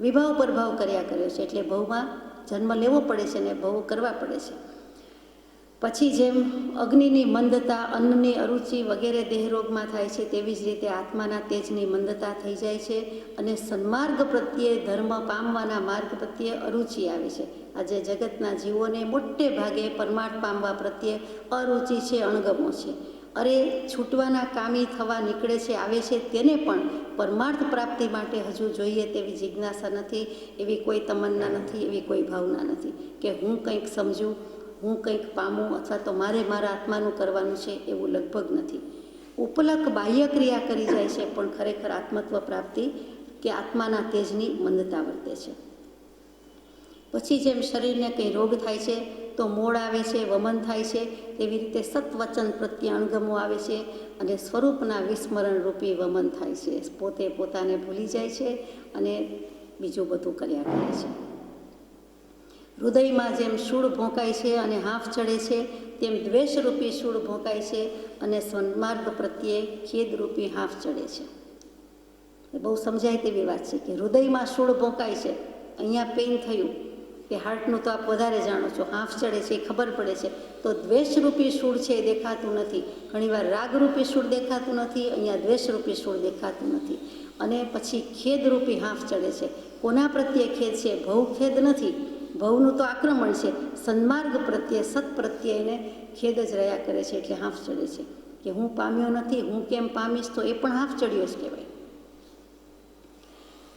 વિભાવ પરભાવ કર્યા કર્યો છે. એટલે ભવમાં જન્મ લેવો પડે છે ને ભવ કરવા પડે છે. પછી જેમ અગ્નિની મંદતા, અન્નની અરુચિ વગેરે દેહરોગમાં થાય છે, તેવી જ રીતે આત્માના તેજની મંદતા થઈ જાય છે અને સન્માર્ગ પ્રત્યે, ધર્મ પામવાના માર્ગ પ્રત્યે અરુચિ આવે છે. આજે જગતના જીવોને મોટે ભાગે પરમાર્થ પામવા પ્રત્યે અરુચિ છે, અણગમો છે. અરે છૂટવાના કામી થવા નીકળે છે, આવે છે, તેને પણ પરમાર્થ પ્રાપ્તિ માટે હજુ જોઈએ તેવી જિજ્ઞાસા નથી, એવી કોઈ તમન્ના નથી, એવી કોઈ ભાવના નથી કે હું કંઈક સમજું, હું કંઈક પામું અથવા તો મારે મારા આત્માનું કરવાનું છે, એવું લગભગ નથી. ઉપલક બાહ્ય ક્રિયા કરી જાય છે, પણ ખરેખર આત્મત્વ પ્રાપ્તિ કે આત્માના તેજની મંદતા વર્તે છે. પછી જેમ શરીરને કંઈ રોગ થાય છે તો મોડ આવે છે, વમન થાય છે, તેવી રીતે સત્વચન પ્રત્યે અણગમો આવે છે અને સ્વરૂપના વિસ્મરણ રૂપી વમન થાય છે. પોતે પોતાને ભૂલી જાય છે અને બીજું બધું કર્યા કરે છે. હૃદયમાં જેમ શૂળ ભોંકાય છે અને હાંફ ચડે છે, તેમ દ્વેષરૂપી શૂળ ભોંકાય છે અને સન્માર્ગ પ્રત્યે ખેદરૂપી હાંફ ચડે છે. એ બહુ સમજાય તેવી વાત છે કે હૃદયમાં શૂળ ભોંકાય છે, અહીંયા પેઇન થયું કે હાર્ટનું તો આપ વધારે જાણો છો, હાંફ ચડે છે એ ખબર પડે છે, તો દ્વેષરૂપી શૂળ છે એ દેખાતું નથી. ઘણીવાર રાગરૂપી શૂળ દેખાતું નથી, અહીંયા દ્વેષરૂપી શૂળ દેખાતું નથી. અને પછી ખેદરૂપી હાંફ ચડે છે. કોના પ્રત્યે ખેદ છે? ભવ ખેદ નથી, ભવનું તો આક્રમણ છે. સન્માર્ગ પ્રત્યે, સત પ્રત્યે એને ખેદ જ રહ્યા કરે છે, એટલે હાંફ ચડે છે કે હું પામ્યો નથી, હું કેમ પામીશ, તો એ પણ હાંફ ચડ્યો જ કહેવાય.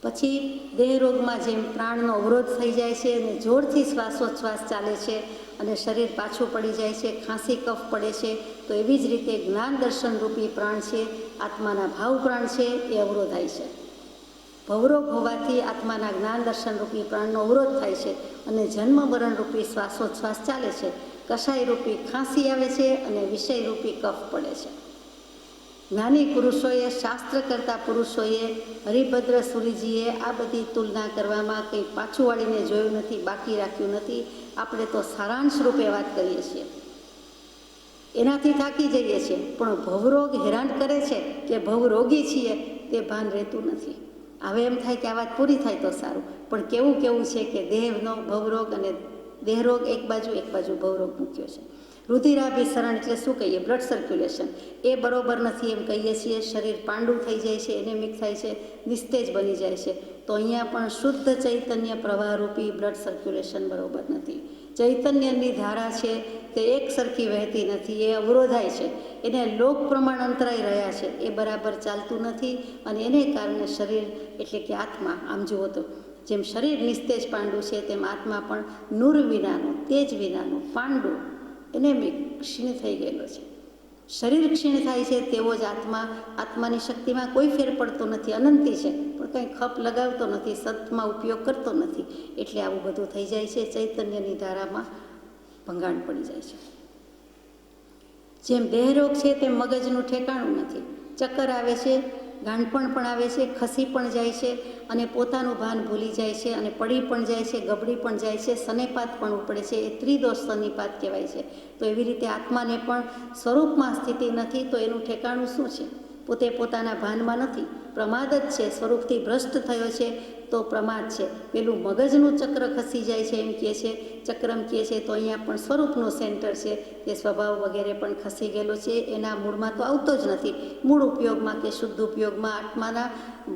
પછી દેહરોગમાં જેમ પ્રાણનો અવરોધ થઈ જાય છે અને જોરથી શ્વાસોચ્છ્વાસ ચાલે છે અને શરીર પાછું પડી જાય છે, ખાંસી કફ પડે છે, તો એવી જ રીતે જ્ઞાન દર્શન રૂપી પ્રાણ છે, આત્માના ભાવ પ્રાણ છે, એ અવરોધાય છે. ભવરોગ હોવાથી આત્માના જ્ઞાન દર્શન રૂપી પ્રાણનો અવરોધ થાય છે અને જન્મ મરણ રૂપી શ્વાસોચ્છ્વાસ ચાલે છે. કષાય રૂપી ખાંસી આવે છે અને વિષય રૂપી કફ પડે છે. જ્ઞાની પુરુષોએ, શાસ્ત્ર કરતા પુરુષોએ, હરિભદ્ર સુરીજીએ આ બધી તુલના કરવામાં કંઈ પાછું વાળીને જોયું નથી, બાકી રાખ્યું નથી. આપણે તો સારાંશ રૂપે વાત કરીએ છીએ, એનાથી થાકી જઈએ છીએ, પણ ભવરોગ હેરાન કરે છે કે ભવરોગી છીએ તે ભાન રહેતું નથી. હવે એમ થાય કે આ વાત પૂરી થાય તો સારું, પણ કેવું છે કે દેહનો ભવરોગ અને દેહરોગ એક બાજુ ભવરોગ મૂક્યો છે. રુધિરાભિસરણ એટલે શું કહીએ? બ્લડ સર્ક્યુલેશન એ બરોબર નથી એમ કહીએ છીએ. શરીર પાંડું થઈ જાય છે, એનેમિક થાય છે, નિસ્તેજ બની જાય છે. તો અહીંયા પણ શુદ્ધ ચૈતન્ય પ્રવાહરૂપી બ્લડ સર્ક્યુલેશન બરોબર નથી. ચૈતન્યની ધારા છે તે એક સરખી વહેતી નથી, એ અવરોધાય છે, એને લોક પ્રમાણ અંતરાઈ રહ્યા છે, એ બરાબર ચાલતું નથી. અને એને કારણે શરીર એટલે કે આત્મા, આમ જુઓ તો જેમ શરીર નિસ્તેજ પાંડુ છે, તેમ આત્મા પણ નૂર વિનાનું, તેજ વિનાનું, પાંડુ, એનેમિક, ક્ષીણ થઈ ગયેલો છે. શરીર ક્ષીણ થાય છે તેવો જ આત્માની શક્તિમાં કોઈ ફેર પડતો નથી, અનંતી છે, પણ કંઈ ખપ લગાવતો નથી, સતમાં ઉપયોગ કરતો નથી, એટલે આવું બધું થઈ જાય છે. ચૈતન્યની ધારામાં ભંગાણ પડી જાય છે. જેમ દેહરોગ છે તેમ મગજનું ઠેકાણું નથી. ચક્કર આવે છે, ગાંઠપણ પણ આવે છે, ખસી પણ જાય છે અને પોતાનું ભાન ભૂલી જાય છે અને પડી પણ જાય છે, ગબડી પણ જાય છે, સનેપાત પણ ઉપડે છે. એ ત્રિદોષ સન્નિપાત કહેવાય છે. તો એવી રીતે આત્માને પણ સ્વરૂપમાં સ્થિતિ નથી, તો એનું ઠેકાણું શું છે? પોતે પોતાના ભાનમાં નથી, પ્રમાદ જ છે. સ્વરૂપથી ભ્રષ્ટ થયો છે તો પ્રમાદ છે. પેલું મગજનું ચક્ર ખસી જાય છે એમ કહે છે, ચક્રમ કહે છે, તો અહીંયા પણ સ્વરૂપનું સેન્ટર છે, તે સ્વભાવ વગેરે પણ ખસી ગયેલો છે. એના મૂળમાં તો આવતો જ નથી. મૂળ ઉપયોગમાં કે શુદ્ધ ઉપયોગમાં આત્માના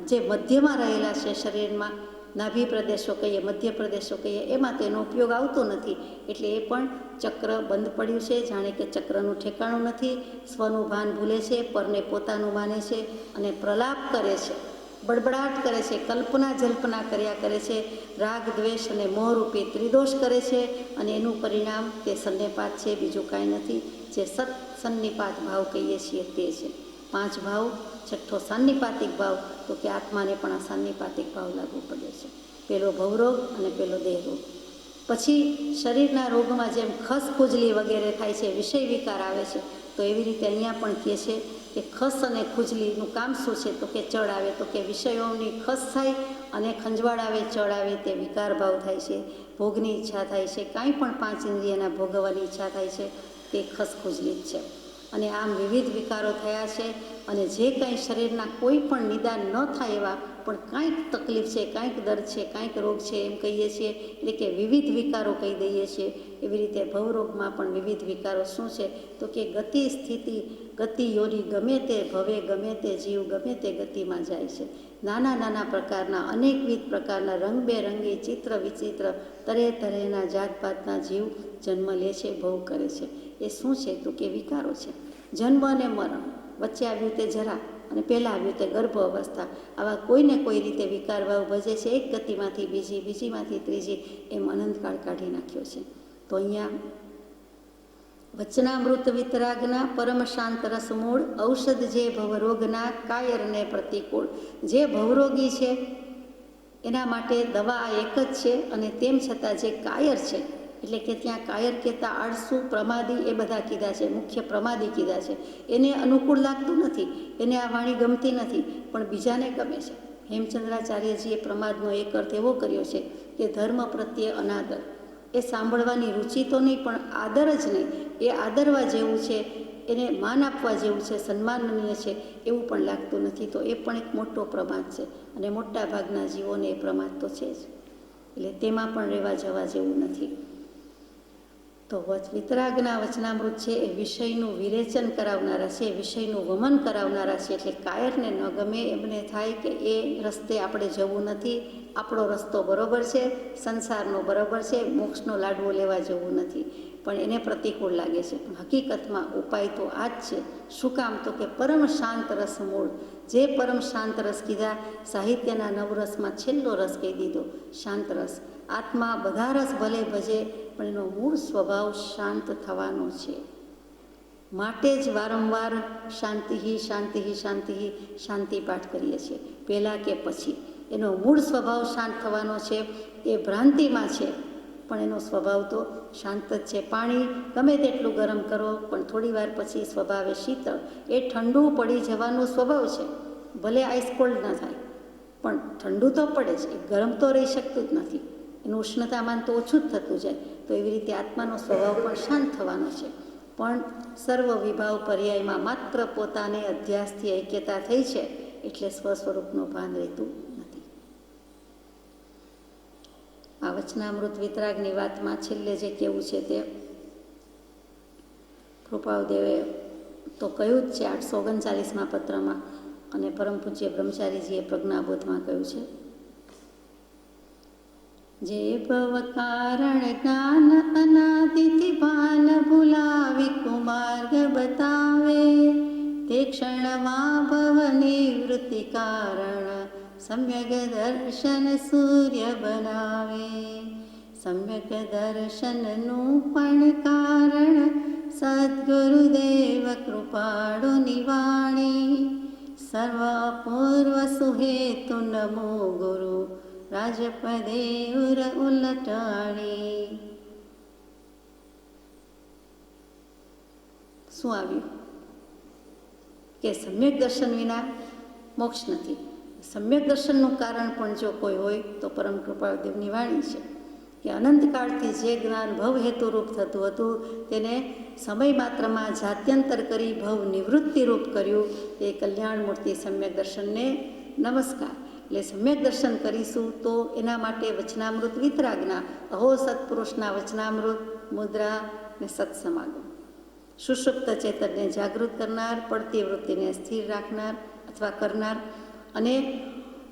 જે મધ્યમાં રહેલા છે શરીરમાં, નાભી પ્રદેશો કહીએ, મધ્ય પ્રદેશો કહીએ, એમાં તેનો ઉપયોગ આવતો નથી. એટલે એ પણ ચક્ર બંધ પડ્યું છે, જાણે કે ચક્રનું ઠેકાણું નથી. સ્વનું ભાન ભૂલે છે, પરને પોતાનું માને છે અને પ્રલાપ કરે છે, બડબડાટ કરે છે, કલ્પના જલ્પના કર્યા કરે છે, રાગ દ્વેષ અને મોહરૂપી ત્રિદોષ કરે છે અને એનું પરિણામ તે સન્નિપાત છે, બીજું કાંઈ નથી. જે સત સન્નિપાત ભાવ કહીએ છીએ તે છે. 5 ભાવ, છઠ્ઠો સાન્નિપાતિક ભાવ, તો કે આત્માને પણ આ સાન્નિપાતિક ભાવ લાગુ પડ્યો છે. પેલો ભવરોગ અને પેલો દેહરોગ. પછી શરીરના રોગમાં જેમ ખસ ખુજલી વગેરે થાય છે, વિષય વિકાર આવે છે, તો એવી રીતે અહીંયા પણ કહે છે કે ખસ અને ખુજલીનું કામ શું છે? તો કે ચડ આવે, તો કે વિષયોની ખસ થાય અને ખંજવાળ આવે, ચડ આવે, તે વિકાર ભાવ થાય છે. ભોગની ઈચ્છા થાય છે, કાંઈ પણ 5 ઇન્દ્રિયના ભોગવવાની ઈચ્છા થાય છે, તે ખસ ખુજલી જ છે. અને આમ વિવિધ વિકારો થયા છે. અને જે કંઈ શરીરના કોઈ પણ નિદાન ન થાય એવા પણ કાંઈક તકલીફ છે, કાંઈક દર્દ છે, કાંઈક રોગ છે એમ કહીએ છીએ, એટલે કે વિવિધ વિકારો કહી દઈએ છીએ. એવી રીતે ભવરોગમાં પણ વિવિધ વિકારો શું છે તો કે ગતિ સ્થિતિ ગતિ યોની ગમે તે ભવે ગમે તે જીવ ગમે તે ગતિમાં જાય છે. નાના નાના પ્રકારના અનેકવિધ પ્રકારના રંગબેરંગી ચિત્ર વિચિત્ર તરેના જાતપાતના જીવ જન્મ લે છે, ભોગ કરે છે. એ શું છે તો કે વિકારો છે. જન્મ અને મરણ, વચ્ચે આવ્યું તે જરા અને પહેલાં આવ્યું તે ગર્ભ અવસ્થા, આવા કોઈને કોઈ રીતે વિકાર ભાવ ભજે છે. એક ગતિમાંથી બીજી, બીજીમાંથી ત્રીજી, એમ અનંતકાળ કાઢી નાખ્યો છે. તો અહીંયા વચનામૃત વિતરાગના પરમ શાંત રસ મૂળ ઔષધ જે ભવરોગના કાયરને પ્રતિકૂળ. જે ભવરોગી છે એના માટે દવા આ એક જ છે, અને તેમ છતાં જે કાયર છે, એટલે કે ત્યાં કાયર કહેતા આળસુ પ્રમાદી એ બધા કીધા છે, મુખ્ય પ્રમાદી કીધા છે. એને અનુકૂળ લાગતું નથી, એને આ વાણી ગમતી નથી, પણ બીજાને ગમે છે. હેમચંદ્રાચાર્યજીએ પ્રમાદનો એક અર્થ એવો કર્યો છે કે ધર્મ પ્રત્યે અનાદર. એ સાંભળવાની રુચિ તો નહીં, પણ આદર જ નહીં. એ આદરવા જેવું છે, એને માન આપવા જેવું છે, સન્માનનીય છે એવું પણ લાગતું નથી. તો એ પણ એક મોટો પ્રમાદ છે, અને મોટા ભાગના જીવોને એ પ્રમાદ તો છે જ. એટલે તેમાં પણ રહેવા જવા જેવું નથી. તો વિતરાગના વચનામૃત છે એ વિષયનું વિરેચન કરાવનારા છે, વિષયનું વમન કરાવનારા છે. એટલે કાયરને ન ગમે, એમને થાય કે એ રસ્તે આપણે જવું નથી, આપણો રસ્તો બરોબર છે, સંસારનો બરોબર છે, મોક્ષનો લાડવો લેવા જવું નથી, પણ એને પ્રતિકૂળ લાગે છે. હકીકતમાં ઉપાય તો આ જ છે. શું કામ તો કે પરમ શાંત રસ મૂળ. જે પરમ શાંત રસ કીધા, સાહિત્યના નવરસમાં છેલ્લો રસ કહી દીધો, શાંત રસ. આત્મા બધા રસ ભલે ભજે, પણ એનો મૂળ સ્વભાવ શાંત થવાનો છે. માટે જ વારંવાર શાંતિ શાંતિ શાંતિ શાંતિ પાઠ કરીએ છીએ, પહેલાં કે પછી. એનો મૂળ સ્વભાવ શાંત થવાનો છે. એ ભ્રાંતિમાં છે, પણ એનો સ્વભાવ તો શાંત જ છે. પાણી ગમે તેટલું ગરમ કરો, પણ થોડી વાર પછી સ્વભાવે શીતળ. એ ઠંડુ પડી જવાનો સ્વભાવ છે, ભલે આઈસ કોલ્ડ ન થાય, પણ ઠંડુ તો પડે જ, એ ગરમ તો રહી શકતું જ નથી. એનું ઉષ્ણતામાન તો ઓછું જ થતું જાય. તો એવી રીતે આત્માનો સ્વભાવ પણ શાંત થવાનો છે. પણ સર્વ વિભાવ પર્યાયમાં માત્ર પોતાને અધ્યાસથી ઐક્યતા થઈ છે, એટલે સ્વસ્વરૂપનું ભાન રહેતું નથી. આ વચનામૃત વિતરાગની વાતમાં છેલ્લે જે કેવું છે તે કૃપાળદેવે તો કહ્યું જ છે 839માં પત્રમાં, અને પરમ પૂજ્ય બ્રહ્મચારીજીએ પ્રજ્ઞાબોધમાં કહ્યું છે, જે ભવ કારણ જ્ઞાન અનાદિથી ભાન ભૂલાવી કુમાર્ગ બતાવે, તે ક્ષણમાં ભવ નિવૃત્તિ કારણ સમ્યક દર્શન સૂર્ય બનાવે. સમ્યક દર્શનનું પણ કારણ સદ્ગુરુદેવ કૃપાળુ નિવાણી. સર્વ અપૂર્વ સુહેતુ નમો ગુરુ રાજપદે ઉર ઉલટાણી. શું આવ્યું કે સમ્યક દર્શન વિના મોક્ષ નથી. સમ્યક દર્શનનું કારણ પણ જો કોઈ હોય તો પરમ કૃપાળદેવની વાણી છે કે અનંતકાળથી જે જ્ઞાન ભવ હેતુરૂપ થતું હતું, તેને સમય માત્રમાં જાત્યંતર કરી ભવ નિવૃત્તિરૂપ કર્યું. એ કલ્યાણ મૂર્તિ સમ્યક દર્શનને નમસ્કાર. એટલે સમ્યક દર્શન કરીશું તો એના માટે વચનામૃત વિતરાગના અહો સત્પુરુષના વચનામૃત મુદ્રા ને સત્સમાગમ, સુષુપ્ત ચેતનને જાગૃત કરનાર, પડતી વૃત્તિને સ્થિર રાખનાર અથવા કરનાર, અને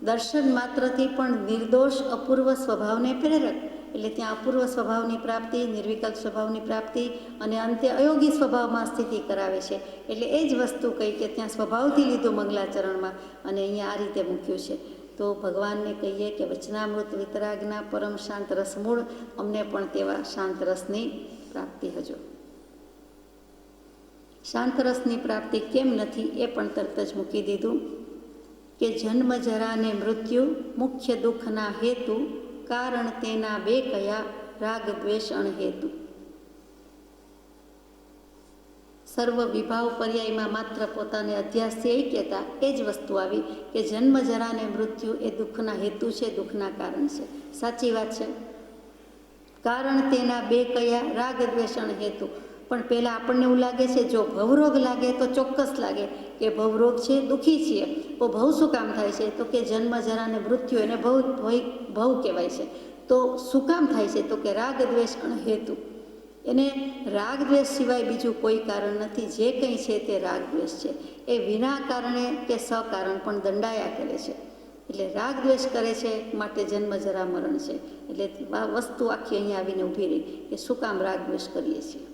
દર્શન માત્રથી પણ નિર્દોષ અપૂર્વ સ્વભાવને પ્રેરક. એટલે ત્યાં અપૂર્વ સ્વભાવની પ્રાપ્તિ, નિર્વિકલ્પ સ્વભાવની પ્રાપ્તિ, અને અંતે અયોગી સ્વભાવમાં સ્થિતિ કરાવે છે. એટલે એ જ વસ્તુ કહી કે ત્યાં સ્વભાવથી લીધું મંગલાચરણમાં, અને અહીંયા આ રીતે મૂક્યું છે. તો ભગવાનને કહીએ કે વચનામૃત વિતરાગના પરમ શાંત રસ મૂળ, અમને પણ તેવા શાંત રસની પ્રાપ્તિ હજો. શાંત રસની પ્રાપ્તિ કેમ નથી એ પણ તરત જ મૂકી દીધું કે જન્મ જરા ને મૃત્યુ મુખ્ય દુઃખના હેતુ, કારણ તેના બે કયા રાગ દ્વેષ અણહેતુ. સર્વ વિભાવ પર્યાયમાં માત્ર પોતાને અધ્યાસથી ઐક્યતા, એ જ વસ્તુ આવી કે જન્મ જરા ને મૃત્યુ એ દુઃખના હેતુ છે, દુઃખના કારણ છે. સાચી વાત છે. કારણ તેના બે કયા રાગ દ્વેષ અણહેતુ. પણ પહેલાં આપણને એવું લાગે છે, જો ભવરોગ લાગે તો ચોક્કસ લાગે કે ભવરોગ છે, દુઃખી છીએ. તો ભવ શું કામ થાય છે તો કે જન્મ જરા ને મૃત્યુ, એને ભવ કહેવાય છે. તો શું કામ થાય છે તો કે રાગ દ્વેષ અણહેતુ. એને રાગ દ્વેષ સિવાય બીજું કોઈ કારણ નથી. જે કંઈ છે તે રાગ દ્વેષ છે. એ વિના કારણે કે સકારણ પણ દંડાયા કરે છે. એટલે રાગ દ્વેષ કરે છે માટે જન્મ જરા મરણ છે. એટલે આ વસ્તુ આખી અહીંયા આવીને ઊભી રહી કે શું કામ રાગ દ્વેષ કરીએ છીએ.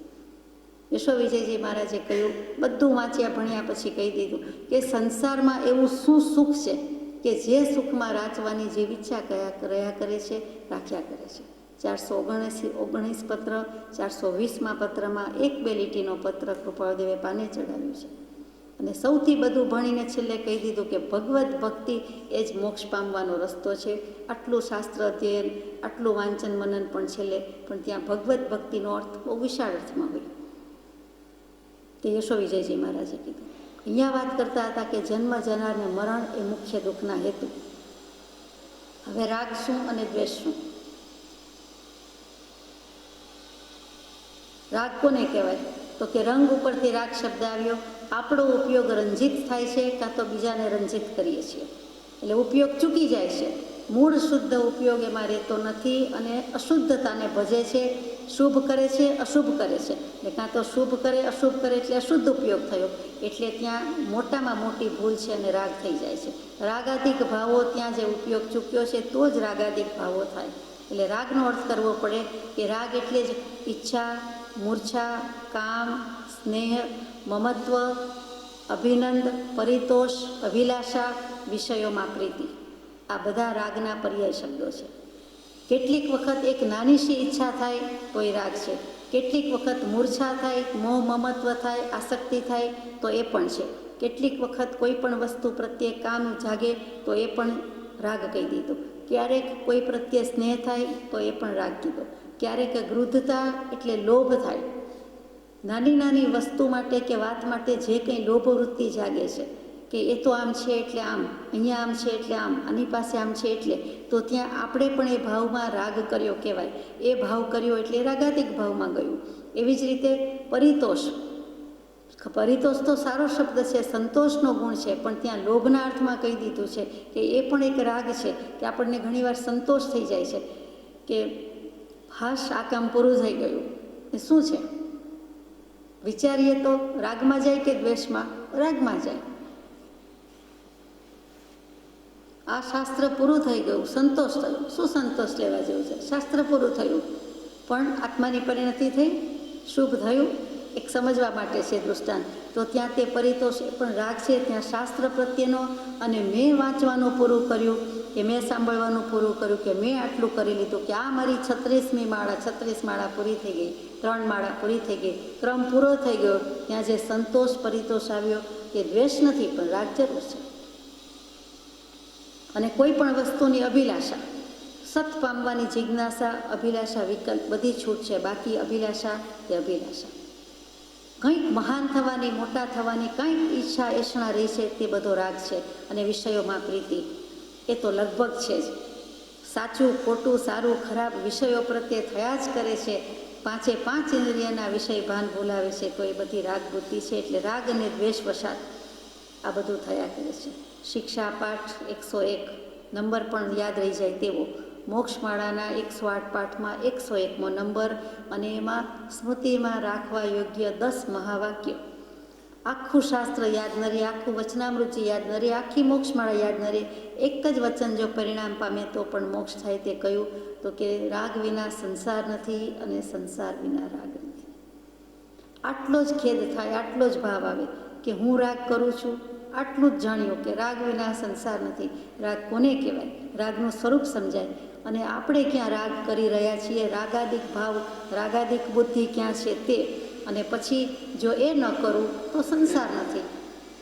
યશો વિજયજી મહારાજે કહ્યું, બધું વાંચ્યા ભણ્યા પછી કહી દીધું કે સંસારમાં એવું શું સુખ છે કે જે સુખમાં રાચવાની જે ઈચ્છા રહ્યા કરે છે, રાખ્યા કરે છે. 479 પત્ર, 420 પત્રમાં 1-2 લીટીનો પત્ર કૃપાળદેવે પાને ચડાવ્યું છે. અને સૌથી બધું ભણીને છેલ્લે કહી દીધું કે ભગવદ્ ભક્તિ એ જ મોક્ષ પામવાનો રસ્તો છે. આટલું શાસ્ત્ર અધ્યયન, આટલું વાંચન મનન પણ છેલ્લે પણ ત્યાં ભગવદ્ ભક્તિનો અર્થ બહુ વિશાળ અર્થમાં હોય. તે યશો વિજયજી મહારાજે કીધું. અહીંયા વાત કરતા હતા કે જન્મ જનાર અને મરણ એ મુખ્ય દુઃખના હેતુ. હવે રાગ શું અને દ્વેષ શું? રાગ કોને કહેવાય? તો કે રંગ ઉપરથી રાગ શબ્દ આવ્યો. આપણો ઉપયોગ રંજિત થાય છે કાં તો બીજાને રંજિત કરીએ છીએ, એટલે ઉપયોગ ચૂકી જાય છે. મૂળ શુદ્ધ ઉપયોગ એમાં રહેતો નથી અને અશુદ્ધતાને ભજે છે. શુભ કરે છે, અશુભ કરે છે. એટલે કાં તો શુભ કરે, અશુભ કરે એટલે અશુદ્ધ ઉપયોગ થયો. એટલે ત્યાં મોટામાં મોટી ભૂલ છે અને રાગ થઈ જાય છે. રાગાધિક ભાવો ત્યાં જે ઉપયોગ ચૂક્યો છે તો જ રાગાધિક ભાવો થાય. એટલે રાગનો અર્થ કરવો પડે કે રાગ એટલે જ ઈચ્છા, મૂર્છા, કામ, સ્નેહ, મમત્વ, અભિનંદ, પરિતોષ, અભિલાષા, વિષયોમાં પ્રીતિ. આ બધા રાગના પર્યાય શબ્દો છે. કેટલીક વખત એક નાનીશી ઈચ્છા થાય તો એ રાગ છે. કેટલીક વખત મૂર્છા થાય, મોહ મમત્વ થાય, આસક્તિ થાય તો એ પણ છે. કેટલીક વખત કોઈ પણ વસ્તુ પ્રત્યે કામ જાગે તો એ પણ રાગ કહી દીધો. ક્યારેક કોઈ પ્રત્યે સ્નેહ થાય તો એ પણ રાગ કીધો. ક્યારેક ગૃધતા એટલે લોભ થાય. નાની નાની વસ્તુ માટે કે વાત માટે જે કંઈ લોભ વૃત્તિ જાગે છે કે એ તો આમ છે એટલે આમ, અહીંયા આમ છે એટલે આમ, આની પાસે આમ છે એટલે, તો ત્યાં આપણે પણ એ ભાવમાં રાગ કર્યો કહેવાય. એ ભાવ કર્યો એટલે રાગાધિક ભાવમાં ગયું. એવી જ રીતે પરિતોષ. પરિતોષ તો સારો શબ્દ છે, સંતોષનો ગુણ છે, પણ ત્યાં લોભના અર્થમાં કહી દીધું છે કે એ પણ એક રાગ છે કે આપણને ઘણીવાર સંતોષ થઈ જાય છે કે હાશ આ કામ પૂરું થઈ ગયું. એ શું છે? વિચારીએ તો રાગમાં જાય કે દ્વેષમાં? રાગમાં જાય. આ શાસ્ત્ર પૂરું થઈ ગયું, સંતોષ થયો. શું સંતોષ લેવા જેવું છે? શાસ્ત્ર પૂરું થયું પણ આત્માની પરિણતિ થઈ, શુભ થયું. એક સમજવા માટે છે દૃષ્ટાંત. તો ત્યાં તે પરિતોષ એ પણ રાગ છે. ત્યાં શાસ્ત્ર પ્રત્યેનો અને મેં વાંચવાનું પૂરું કર્યું કે મેં સાંભળવાનું પૂરું કર્યું કે મેં આટલું કરી લીધું કે આ મારી 36મી માળા, 36 માળા પૂરી થઈ ગઈ, 3 માળા પૂરી થઈ ગઈ, ક્રમ પૂરો થઈ ગયો. ત્યાં જે સંતોષ પરિતોષ આવ્યો એ દ્વેષ નથી પણ રાગ જરૂર છે. અને કોઈ પણ વસ્તુની અભિલાષા, સત પામવાની જિજ્ઞાસા, અભિલાષા, વિકલ્પ બધી છૂટ છે. બાકી અભિલાષા તે અભિલાષા. કંઈક મહાન થવાની, મોટા થવાની કંઈક ઈચ્છા એષણા રહી છે તે બધો રાગ છે. અને વિષયોમાં પ્રીતિ એ તો લગભગ છે જ. સાચું ખોટું, સારું ખરાબ વિષયો પ્રત્યે થયા જ કરે છે. 5 ઇન્દ્રિયના વિષય ભાન ભૂલાવે છે તો એ બધી રાગ વૃત્તિ છે. એટલે રાગ અને દ્વેષ વશાત આ બધું થયા કરે છે. શિક્ષા પાઠ 101 નંબર પણ યાદ રહી જાય તેવો. મોક્ષમાળાના 108 પાઠમાં 101મો નંબર અને એમાં સ્મૃતિમાં રાખવા યોગ્ય 10 મહાવાક્ય. આખું શાસ્ત્ર યાદ ન રહે, આખું વચનામૃતિ યાદ ન રહે, આખી મોક્ષમાળા યાદ ન રહે. એક જ વચન જો પરિણામ પામે તો પણ મોક્ષ થાય. તે કહ્યું તો કે રાગ વિના સંસાર નથી અને સંસાર વિના રાગ નથી. આટલો જ ખેદ થાય, આટલો જ ભાવ આવે કે હું રાગ કરું છું. આટલું જ જાણ્યું કે રાગ વિના સંસાર નથી. રાગ કોને કહેવાય? રાગનું સ્વરૂપ સમજાય. અને આપણે ક્યાં રાગ કરી રહ્યા છીએ? રાગાધિક ભાવ, રાગાધિક બુદ્ધિ ક્યાં છે તે. અને પછી જો એ ન કરું તો સંસાર નથી.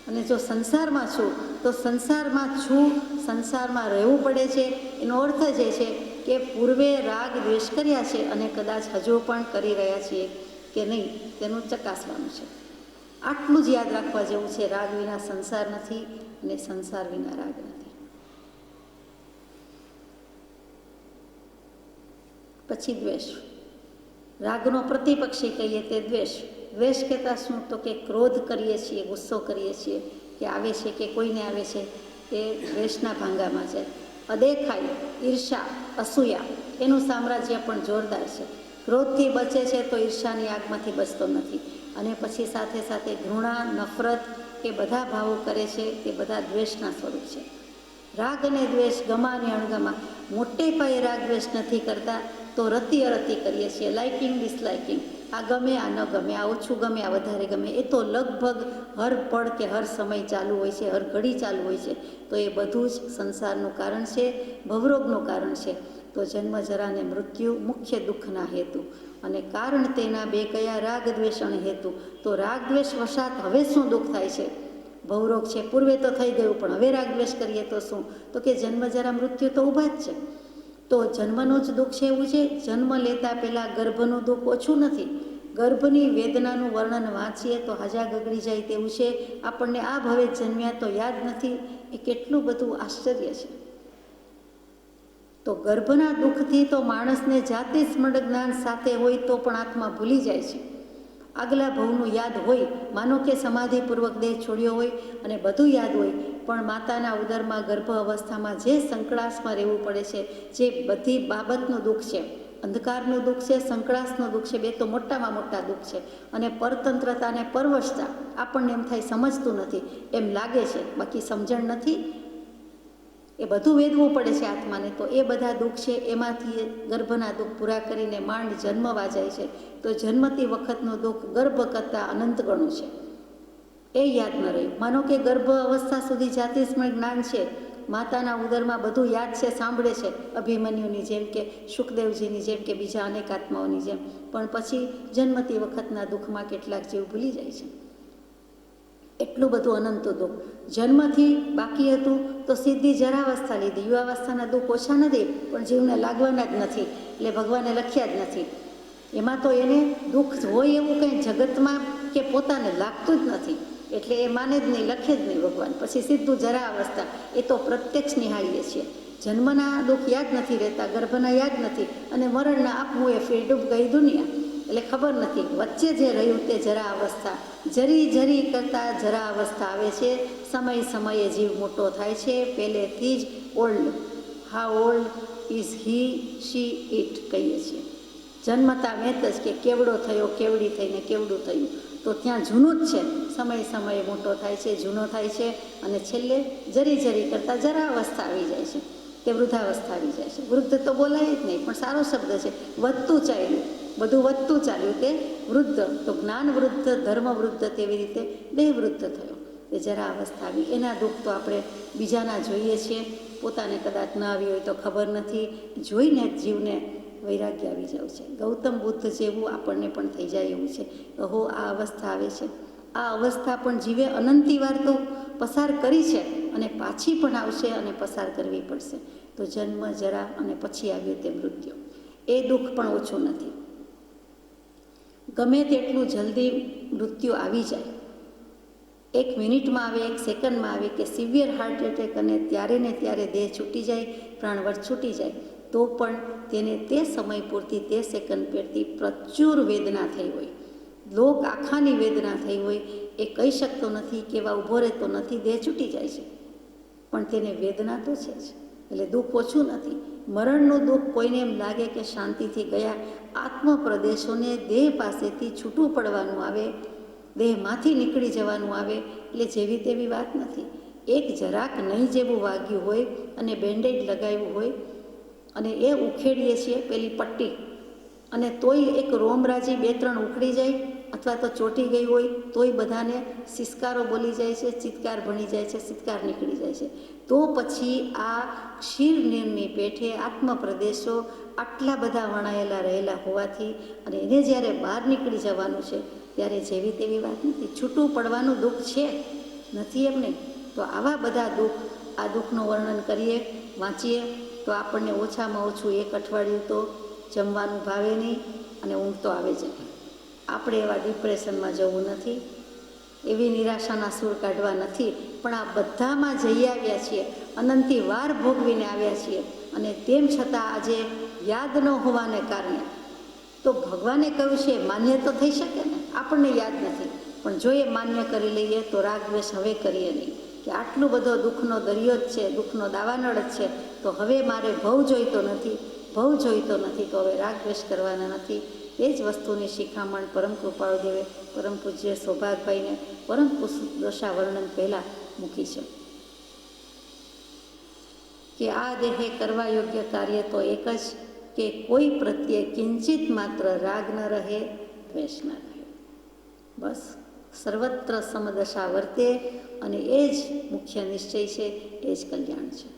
અને જો સંસારમાં છું તો સંસારમાં છું, સંસારમાં રહેવું પડે છે. એનો અર્થ જ એ છે કે પૂર્વે રાગ દ્વેષ કર્યા છે અને કદાચ હજુ પણ કરી રહ્યા છીએ કે નહીં તેનું ચકાસવાનું છે. આટલું જ યાદ રાખવા જેવું છે. રાગ વિના સંસાર નથી અને સંસાર વિના રાગ નથી. પછી દ્વેષ. રાગનો પ્રતિપક્ષી કહીએ તે દ્વેષ. દ્વેષ કહેતા શું? તો કે ક્રોધ કરીએ છીએ, ગુસ્સો કરીએ છીએ કે આવે છે કે કોઈને આવે છે એ દ્વેષના ભાંગામાં જાય. અદેખાઈ, ઈર્ષા, અસૂયા એનું સામ્રાજ્ય પણ જોરદાર છે. ક્રોધથી બચે છે તો ઈર્ષાની આગમાંથી બચતો નથી. અને પછી સાથે સાથે ઘૃણા, નફરત એ બધા ભાવો કરે છે તે બધા દ્વેષના સ્વરૂપ છે. રાગ અને દ્વેષ, ગમા અને અણગમા, મોટે પાયે રાગ દ્વેષ નથી કરતા તો રતિ અરતિ કરીએ છીએ. લાઇકિંગ, ડિસલાઇકિંગ, આ ગમે, આ ન ગમે, આ ઓછું ગમે, આ વધારે ગમે, એ તો લગભગ હર પળ કે હર સમય ચાલુ હોય છે, હર ઘડી ચાલુ હોય છે. તો એ બધું જ સંસારનું કારણ છે, ભવરોગનું કારણ છે. તો જન્મ, જરા અને મૃત્યુ મુખ્ય દુઃખના હેતુ. અને કારણ તેના બે કયા? રાગ દ્વેષ અને હેતુ. તો રાગ દ્વેષ વશાત હવે શું દુઃખ થાય છે? ભવરોગ છે, પૂર્વે તો થઈ ગયું, પણ હવે રાગ દ્વેષ કરીએ તો શું? તો કે જન્મ, જરા, મૃત્યુ તો ઊભા જ છે. તો જન્મનું જ દુઃખ છે એવું છે. જન્મ લેતા પહેલાં ગર્ભનું દુઃખ ઓછું નથી. ગર્ભની વેદનાનું વર્ણન વાંચીએ તો હાજા ગગડી જાય તેવું છે. આપણને આ ભવે જન્મ્યા તો યાદ નથી, એ કેટલું બધું આશ્ચર્ય છે. તો ગર્ભના દુઃખથી તો માણસને જાતે સ્મરણ જ્ઞાન સાથે હોય તો પણ આત્મા ભૂલી જાય છે. આગલા ભવનું યાદ હોય, માનો કે સમાધિપૂર્વક દેહ છોડ્યો હોય અને બધું યાદ હોય, પણ માતાના ઉદરમાં ગર્ભ અવસ્થામાં જે સંકળાશમાં રહેવું પડે છે, જે બધી બાબતનું દુઃખ છે, અંધકારનું દુઃખ છે, સંકળાશનું દુઃખ છે, બે તો મોટામાં મોટા દુઃખ છે. અને પરતંત્રતા અને પરવશતા, આપણને એમ થાય સમજતું નથી એમ લાગે છે, બાકી સમજણ નથી. એ બધું વેદવું પડે છે આત્માને. તો એ બધા દુઃખ છે, એમાંથી ગર્ભના દુઃખ પૂરા કરીને માંડ જન્મવા જાય છે. તો જન્મતી વખતનું દુઃખ ગર્ભ કરતાં અનંત ગણું છે. એ યાદ ન રહ્યું. માનો કે ગર્ભ અવસ્થા સુધી જાતિસ્મરણ જ્ઞાન છે, માતાના ઉદરમાં બધું યાદ છે, સાંભળે છે, અભિમન્યુની જેમ કે સુખદેવજીની જેમ કે બીજા અનેક આત્માઓની જેમ, પણ પછી જન્મતી વખતના દુઃખમાં કેટલાક જીવ ભૂલી જાય છે. એટલું બધું અનંત દુઃખ જન્મથી બાકી હતું. તો સીધી જરાવસ્થા લીધી. યુવાવસ્થાના દુઃખ ઓછા નથી, પણ જીવને લાગવાના જ નથી, એટલે ભગવાને લખ્યા જ નથી. એમાં તો એને દુઃખ હોય એવું કંઈ જગતમાં કે પોતાને લાગતું જ નથી, એટલે એ માને જ નહીં, લખે જ નહીં ભગવાન. પછી સીધું જરા અવસ્થા, એ તો પ્રત્યક્ષ નિહાળીએ છીએ. જન્મના દુઃખ યાદ નથી રહેતા, ગર્ભના યાદ નથી, અને મરણના આપવું એ ફેર ડૂબ ગઈ દુનિયા, એટલે ખબર નથી. વચ્ચે જે રહ્યું તે જરા અવસ્થા, જરી જરી કરતાં જરા અવસ્થા આવે છે. સમય સમયે જીવ મોટો થાય છે. પહેલેથી જ ઓલ્ડ, હા old is he, she, it કહીએ છીએ. જન્મતા મેં જ કે કેવડો થયો, કેવડી થઈને કેવડું થયું. તો ત્યાં જૂનું જ છે. સમય સમયે મોટો થાય છે, જૂનો થાય છે, અને છેલ્લે જરી જરી કરતાં જરા અવસ્થા આવી જાય છે, તે વૃદ્ધાવસ્થા આવી જાય છે. વૃદ્ધ તો બોલાય જ નહીં, પણ સારો શબ્દ છે. વધતું ચાલ્યું, બધું વધતું ચાલ્યું તે વૃદ્ધ. તો જ્ઞાન વૃદ્ધ, ધર્મ વૃદ્ધ, તેવી રીતે દેહ વૃદ્ધ થયો, એ જરા અવસ્થા આવી. એના દુઃખ તો આપણે બીજાના જોઈએ છીએ, પોતાને કદાચ ન આવી હોય તો ખબર નથી. જોઈને જ જીવને વૈરાગ્ય આવી જાય છે. ગૌતમ બુદ્ધ જેવું આપણને પણ થઈ જાય એવું છે. ઓહો, આ અવસ્થા આવે છે. આ અવસ્થા પણ જીવે અનંતી વાર તો પસાર કરી છે, અને પાછી પણ આવશે અને પસાર કરવી પડશે. તો જન્મ, જરા અને પછી આવ્યું તે મૃત્યુ. એ દુઃખ પણ ઓછું નથી. ગમે તેટલું જલ્દી મૃત્યુ આવી જાય, 1 મિનિટમાં આવે, 1 સેકન્ડમાં આવે, કે સિવિયર હાર્ટ એટેક અને ત્યારે ને ત્યારે દેહ છૂટી જાય, પ્રાણવટ છૂટી જાય, તો પણ તેને તે સમય પૂરતી, તે સેકન્ડ પૂરતી પ્રચુર વેદના થઈ હોય, લોક આખાની વેદના થઈ હોય, એ કહી શકતો નથી, કેવા ઊભો રહેતો નથી, દેહ છૂટી જાય છે, પણ તેને વેદના તો છે જ. એટલે દુઃખ ઓછું નથી. મરણનું દુઃખ કોઈને એમ લાગે કે શાંતિથી ગયા, આત્મ પ્રદેશોને દેહ પાસેથી છૂટું પડવાનું આવે, દેહમાંથી નીકળી જવાનું આવે, એટલે જેવી તેવી વાત નથી. એક જરાક નહીં જેવું વાગ્યું હોય અને બેન્ડેજ લગાવ્યું હોય, અને એ ઉખેડીએ છીએ પેલી પટ્ટી, અને તોય એક રોમરાજી 2-3 ઉખડી જાય, અથવા તો ચોંટી ગઈ હોય તોય બધાને સિસકારો બોલી જાય છે, ચિત્કાર ભણી જાય છે, ચિત્કાર નીકળી જાય છે. તો પછી આ ક્ષીરનિરની પેઠે આત્મપ્રદેશો આટલા બધા વણાયેલા રહેલા હોવાથી, અને એને જ્યારે બહાર નીકળી જવાનું છે, ત્યારે જેવી તેવી વાત નથી. છૂટું પડવાનું દુઃખ છે, નથી એમ નહીં. તો આવા બધા દુઃખ, આ દુઃખનું વર્ણન કરીએ, વાંચીએ, તો આપણને ઓછામાં ઓછું 1 અઠવાડિયું તો જમવાનું ભાવે નહીં, અને ઊંઘ તો આવે જ. આપણે એવા ડિપ્રેશનમાં જવું નથી, એવી નિરાશાના સૂર કાઢવા નથી, પણ આ બધામાં જઈ આવ્યા છીએ, અનંતી વાર ભોગવીને આવ્યા છીએ, અને તેમ છતાં આજે યાદ ન હોવાને કારણે, તો ભગવાને કહ્યું છે માન્ય તો થઈ શકે ને, આપણને યાદ નથી, પણ જો એ માન્ય કરી લઈએ તો રાગ દ્વેષ હવે કરીએ નહીં, કે આટલું બધો દુઃખનો દરિયો જ છે, દુઃખનો દાવાનળ જ છે, તો હવે મારે ભવ જોઈતો નથી, ભવ જોઈતો નથી તો હવે રાગ દ્વેષ કરવાના નથી. એ જ વસ્તુની શિખામણ પરમ કૃપાળુ દેવે પરમ પૂજ્ય સૌભાગભાઈને પરમ દશા વર્ણન પહેલાં મૂકી છે કે આ દેહે કરવા યોગ્ય કાર્ય તો એક જ કે કોઈ પ્રત્યે કિંચિત માત્ર રાગ ન રહે, દ્વેષ ન રહે. બસ સર્વત્ર સમદશા વર્તે અને એ જ મુખ્ય નિશ્ચય છે, એ જ કલ્યાણ છે.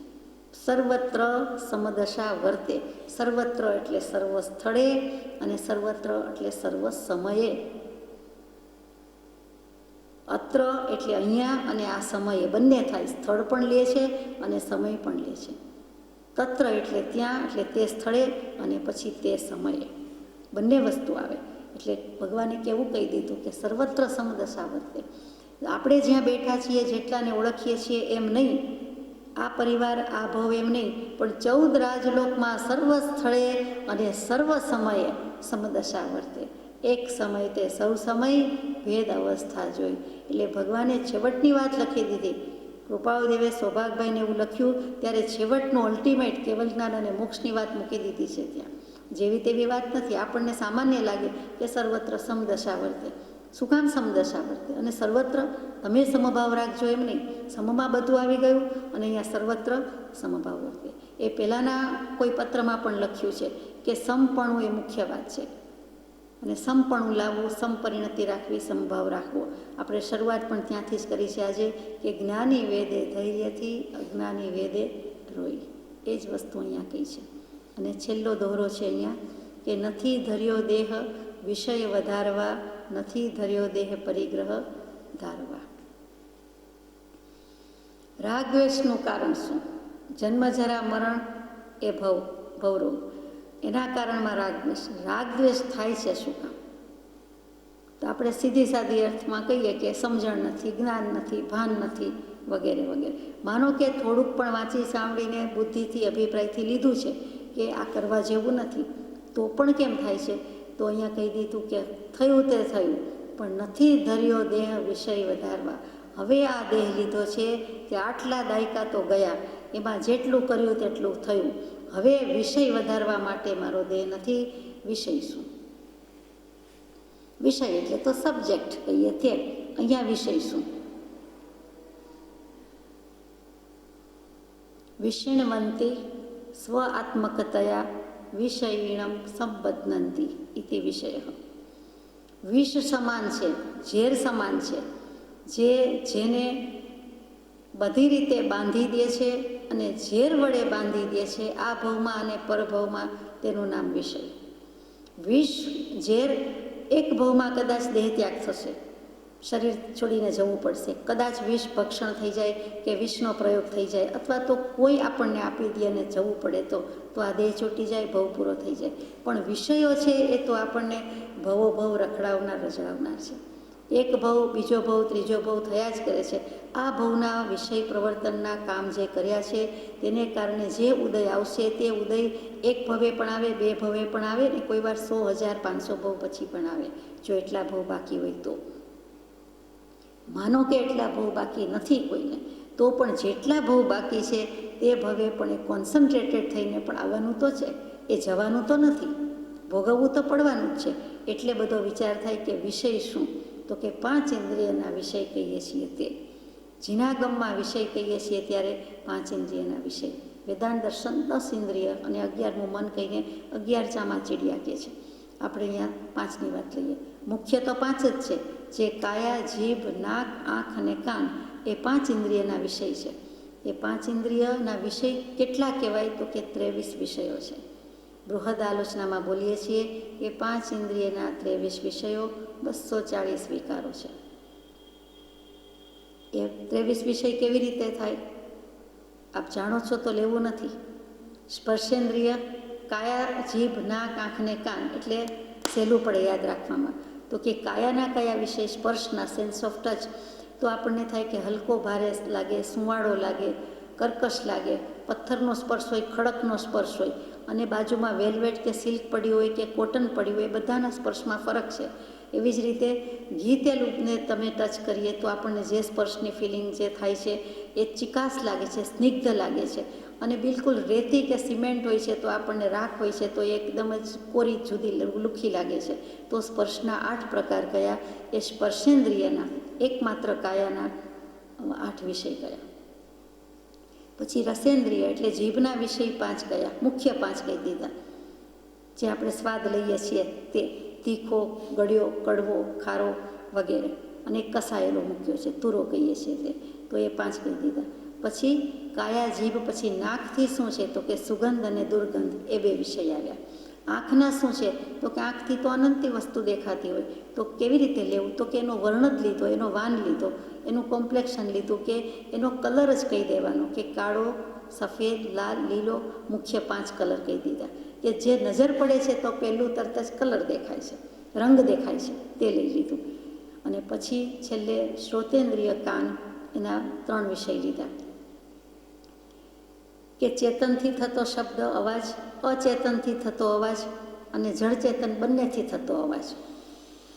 સર્વત્ર સમદશા વર્તે. સર્વત્ર એટલે સર્વ સ્થળે અને સર્વત્ર એટલે સર્વ સમયે. અત્ર એટલે અહીંયા અને આ સમયે બંને થાય. સ્થળ પણ લે છે અને સમય પણ લે છે. તત્ર એટલે ત્યાં, એટલે તે સ્થળે અને પછી તે સમયે બંને વસ્તુ આવે. એટલે ભગવાને કેવું કહી દીધું કે સર્વત્ર સમદશા વર્તે. આપણે જ્યાં બેઠા છીએ, જેટલાને ઓળખીએ છીએ એમ નહીં, આ પરિવાર આ ભાવ એમ નહીં, પણ 14 રાજલોકમાં સર્વ સ્થળે અને સર્વ સમયે સમદશા વર્તે. એક સમય તે સૌ સમય ભેદ અવસ્થા જોઈ. એટલે ભગવાને છેવટની વાત લખી દીધી. કૃપાળુ દેવે સૌભાગભાઈને એવું લખ્યું ત્યારે છેવટનું અલ્ટિમેટ કેવલ જ્ઞાન અને મોક્ષની વાત મૂકી દીધી છે. ત્યાં જેવી તેવી વાત નથી. આપણને સામાન્ય લાગે કે સર્વત્ર સમદશા વર્તે. શું કામ સમદશા વર્તે? અને સર્વત્ર તમે સમભાવ રાખજો એમ નહીં. સમમાં બધું આવી ગયું અને અહીંયા સર્વત્ર સમભાવ વર્તે. એ પહેલાંના કોઈ પત્રમાં પણ લખ્યું છે કે સમપણું એ મુખ્ય વાત છે અને સમપણું લાવવું, સમપરિણતિ રાખવી, સમભાવ રાખવો. આપણે શરૂઆત પણ ત્યાંથી જ કરી છે આજે કે જ્ઞાની વેદે ધૈર્યથી, અજ્ઞાની વેદે રોઈ. એ જ વસ્તુ અહીંયા કહી છે. અને છેલ્લો દોહરો છે અહીંયા કે નથી ધર્યો દેહ વિષય વધારવા, નથી ધર્યો દેહ પરિગ્રહ ધારવા. રાગ દ્વેષનું કારણ શું? જન્મ જરા મરણ એ ભવરોગ. એના કારણમાં રાગ દ્વેષ. રાગ દ્વેષ થાય છે શું કામ? તો આપણે સીધી સાદી અર્થમાં કહીએ કે સમજણ નથી, જ્ઞાન નથી, ભાન નથી, વગેરે વગેરે. માનો કે થોડુંક પણ વાંચી સાંભળીને બુદ્ધિથી, અભિપ્રાયથી લીધું છે કે આ કરવા જેવું નથી, તો પણ કેમ થાય છે? તો અહીંયા કહી દીધું કે થયું તે થયું, પણ નથી ધર્યો દેહ વિષય વધારવા. હવે આ દેહ લીધો છે કે આટલા દાયકા તો ગયા, એમાં જેટલું કર્યું તેટલું થયું. હવે વિષય વધારવા માટે મારો દેહ નથી. વિષય શું? વિષય એટલે તો સબ્જેક્ટ કહીએ તે. અહીંયા વિષય શું? વિષિણવંતી સ્વ આત્મકતયા વિષયીણમ સંબધ્નંતી ઇતિ વિષય. વિષ સમાન છે, ઝેર સમાન છે, જેને બધી રીતે બાંધી દે છે અને ઝેર વડે બાંધી દે છે આ ભવમાં અને પરભવમાં, તેનું નામ વિષય. વિષ, ઝેર, એક ભવમાં કદાચ દેહ ત્યાગ થશે, શરીર છોડીને જવું પડશે, કદાચ વિષ ભક્ષણ થઈ જાય કે વિષનો પ્રયોગ થઈ જાય, અથવા તો કોઈ આપણને આપી દે અને જવું પડે તો આ દેહ છૂટી જાય, ભવ પૂરો થઈ જાય. પણ વિષયો છે એ તો આપણને ભવો ભવ રખડાવનાર, રજડાવનાર છે. એક ભવ, બીજો ભવ, ત્રીજો ભવ થયા જ કરે છે. આ ભવના વિષય પ્રવર્તનના કામ જે કર્યા છે તેને કારણે જે ઉદય આવશે તે ઉદય એક ભવે પણ આવે, બે ભવે પણ આવે ને કોઈ વાર 100, 1000, 500 ભવ પછી પણ આવે, જો એટલા ભવ બાકી હોય તો. માનો કે એટલા ભવ બાકી નથી કોઈને, તો પણ જેટલા ભવ બાકી છે તે ભવે પણ એ કોન્સન્ટ્રેટેડ થઈને પણ આવવાનું તો છે, એ જવાનું તો નથી, ભોગવવું તો પડવાનું જ છે. એટલે બધો વિચાર થાય કે વિષય શું? તો કે 5 ઇન્દ્રિયના વિષય કહીએ છીએ તે. જીનાગમમાં વિષય કહીએ છીએ ત્યારે 5 ઇન્દ્રિયના વિષય. વેદાંત દર્શન 10 ઇન્દ્રિય અને 11મું મન કહીને 11 ચામાં ચીડિયા કહે છે. આપણે અહીંયા 5ની વાત લઈએ. મુખ્ય તો 5 જ છે, જે કાયા, જીભ, નાક, આંખ અને કાન એ 5 ઇન્દ્રિયના વિષય છે. એ 5 ઇન્દ્રિયના વિષય કેટલા કહેવાય? તો કે 23 વિષયો છે. બૃહદ આલોચનામાં બોલીએ છીએ કે 5 ઇન્દ્રિયના 23 વિષયો, 240 વિકારો છે. એ 23 વિષય કેવી રીતે થાય? આપ જાણો છો તો લેવું નથી. સ્પર્શેન્દ્રિય, કાયા, જીભ, નાક, આંખ ને કાન, એટલે સહેલું પડે યાદ રાખવામાં. તો કે કાયાના કયા વિષય? સ્પર્શના, સેન્સ ઓફ ટચ. તો આપણને થાય કે હલકો ભારે લાગે, સુંવાળો લાગે, કર્કશ લાગે, પથ્થરનો સ્પર્શ હોય, ખડકનો સ્પર્શ હોય, અને બાજુમાં વેલ્વેટ કે સિલ્ક પડ્યું હોય કે કોટન પડ્યું હોય, બધાના સ્પર્શમાં ફરક છે. એવી જ રીતે ઘી તેલને તમે ટચ કરીએ તો આપણને જે સ્પર્શની ફિલિંગ જે થાય છે એ ચિકાસ લાગે છે, સ્નિગ્ધ લાગે છે. અને બિલકુલ રેતી કે સિમેન્ટ હોય છે તો આપણને રાખ હોય છે તો એકદમ જ કોરી જુદી લુખી લાગે છે. તો સ્પર્શના 8 પ્રકાર કયા? એ સ્પર્શેન્દ્રિયના એકમાત્ર કાયાના 8 વિષય કયા? પછી રસેન્દ્રિય એટલે જીભના વિષય 5 કયા? મુખ્ય 5 કહી દીધા. જે આપણે સ્વાદ લઈએ છીએ તે તીખો, ગળ્યો, કડવો, ખારો વગેરે. અને કસાયેલો મૂક્યો છે, તુરો કહીએ છીએ તે, તો એ 5 કહી દીધા. પછી કાયા જીભ પછી નાકથી શું છે? તો કે સુગંધ અને દુર્ગંધ, એ 2 વિષય આવ્યા. આંખના શું છે? તો કે આંખથી તો અનંતી વસ્તુ દેખાતી હોય, તો કેવી રીતે લેવું? તો કે એનો વર્ણ જ લીધો, એનો વાન લીધો, એનું કોમ્પ્લેક્શન લીધું, કે એનો કલર જ કહી દેવાનો કે કાળો, સફેદ, લાલ, લીલો, મુખ્ય 5 કલર કહી દીધા. કે જે નજર પડે છે તો પહેલું તરત જ કલર દેખાય છે, રંગ દેખાય છે, તે લઈ લીધું. અને પછી છેલ્લે શ્રોતેન્દ્રિય કાન, એના 3 વિષય લીધા. કે ચેતનથી થતો શબ્દ અવાજ, અચેતનથી થતો અવાજ અને જળચેતન બંનેથી થતો અવાજ.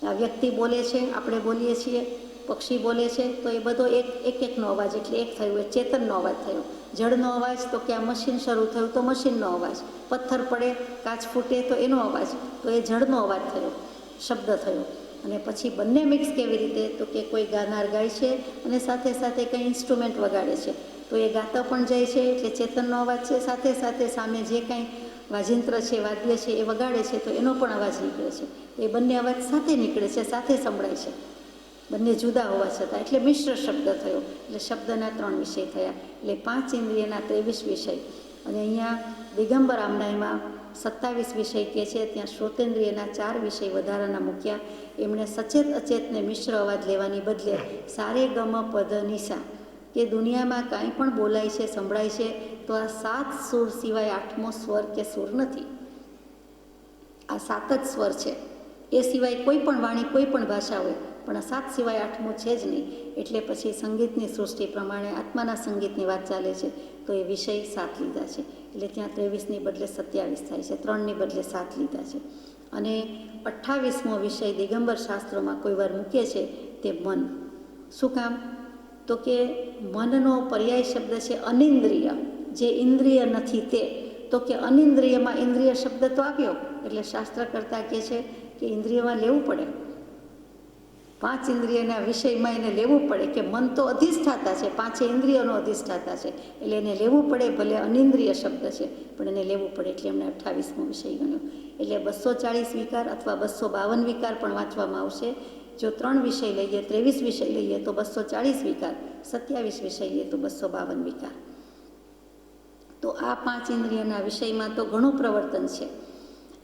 આ વ્યક્તિ બોલે છે, આપણે બોલીએ છીએ, પક્ષી બોલે છે, તો એ બધો એકનો અવાજ, એટલે એક થયું, એ ચેતનનો અવાજ થયો. જળનો અવાજ તો કે આ મશીન શરૂ થયું તો મશીનનો અવાજ, પથ્થર પડે, કાચ ફૂટે તો એનો અવાજ, તો એ જળનો અવાજ થયો, શબ્દ થયો. અને પછી બંને મિક્સ કેવી રીતે? તો કે કોઈ ગાનાર ગાય છે અને સાથે સાથે કંઈ ઇન્સ્ટ્રુમેન્ટ વગાડે છે, તો એ ગાતા પણ જાય છે, એટલે ચેતનનો અવાજ છે, સાથે સાથે સામે જે કાંઈ વાજિંત્ર છે, વાદ્ય છે, એ વગાડે છે તો એનો પણ અવાજ નીકળે છે. એ બંને અવાજ સાથે નીકળે છે, સાથે સંભળાય છે, બંને જુદા હોવા છતાં, એટલે મિશ્ર શબ્દ થયો. એટલે શબ્દના 3 વિષય થયા, એટલે 5 ઇન્દ્રિયના 23 વિષય. અને અહીંયા દિગંબર આમનાયમાં 27 વિષય કહે છે, ત્યાં શ્રોતેન્દ્રિયના 4 વિષય વધારાના મૂક્યા. એમણે સચેત અચેતને મિશ્ર અવાજ લેવાની બદલે સારે ગમ પદ નિશા, કે દુનિયામાં કાંઈ પણ બોલાય છે, સંભળાય છે, તો આ 7 સુર સિવાય 8મો સ્વર કે સુર નથી. આ 7 જ સ્વર છે, એ સિવાય કોઈ પણ વાણી, કોઈ પણ ભાષા હોય, પણ આ 7 સિવાય 8મો છે જ નહીં. એટલે પછી સંગીતની સૃષ્ટિ પ્રમાણે આત્માના સંગીતની વાત ચાલે છે, તો એ વિષય 7 લીધા છે. એટલે ત્યાં 23ની બદલે 27 થાય છે, 3ની બદલે 7 લીધા છે. અને 28મો વિષય દિગંબર શાસ્ત્રોમાં કોઈ વાર મૂકે છે, તે મન. શું કામ? તો કે મનનો પર્યાય શબ્દ છે અનિન્દ્રિય, જે ઇન્દ્રિય નથી તે. તો કે અનિન્દ્રિયમાં ઇન્દ્રિય શબ્દ તો આવ્યો, એટલે શાસ્ત્રકર્તા કહે છે કે ઇન્દ્રિયમાં લેવું પડે, 5 ઇન્દ્રિયના વિષયમાં એને લેવું પડે. કે મન તો અધિષ્ઠાતા છે, 5 ઇન્દ્રિયોનો અધિષ્ઠાતા છે, એટલે એને લેવું પડે. ભલે અનિન્દ્રિય શબ્દ છે પણ એને લેવું પડે, એટલે એમણે 28મો વિષય ગણ્યો. એટલે 240 વિકાર અથવા 252 વિકાર પણ વાંચવામાં આવશે. જો 3 વિષય લઈએ, 23 વિષય લઈએ તો 240 વિકાર, 27 વિષય લઈએ તો 252 વિકાર. તો આ 5 ઇન્દ્રિયના વિષયમાં તો ઘણું પ્રવર્તન છે.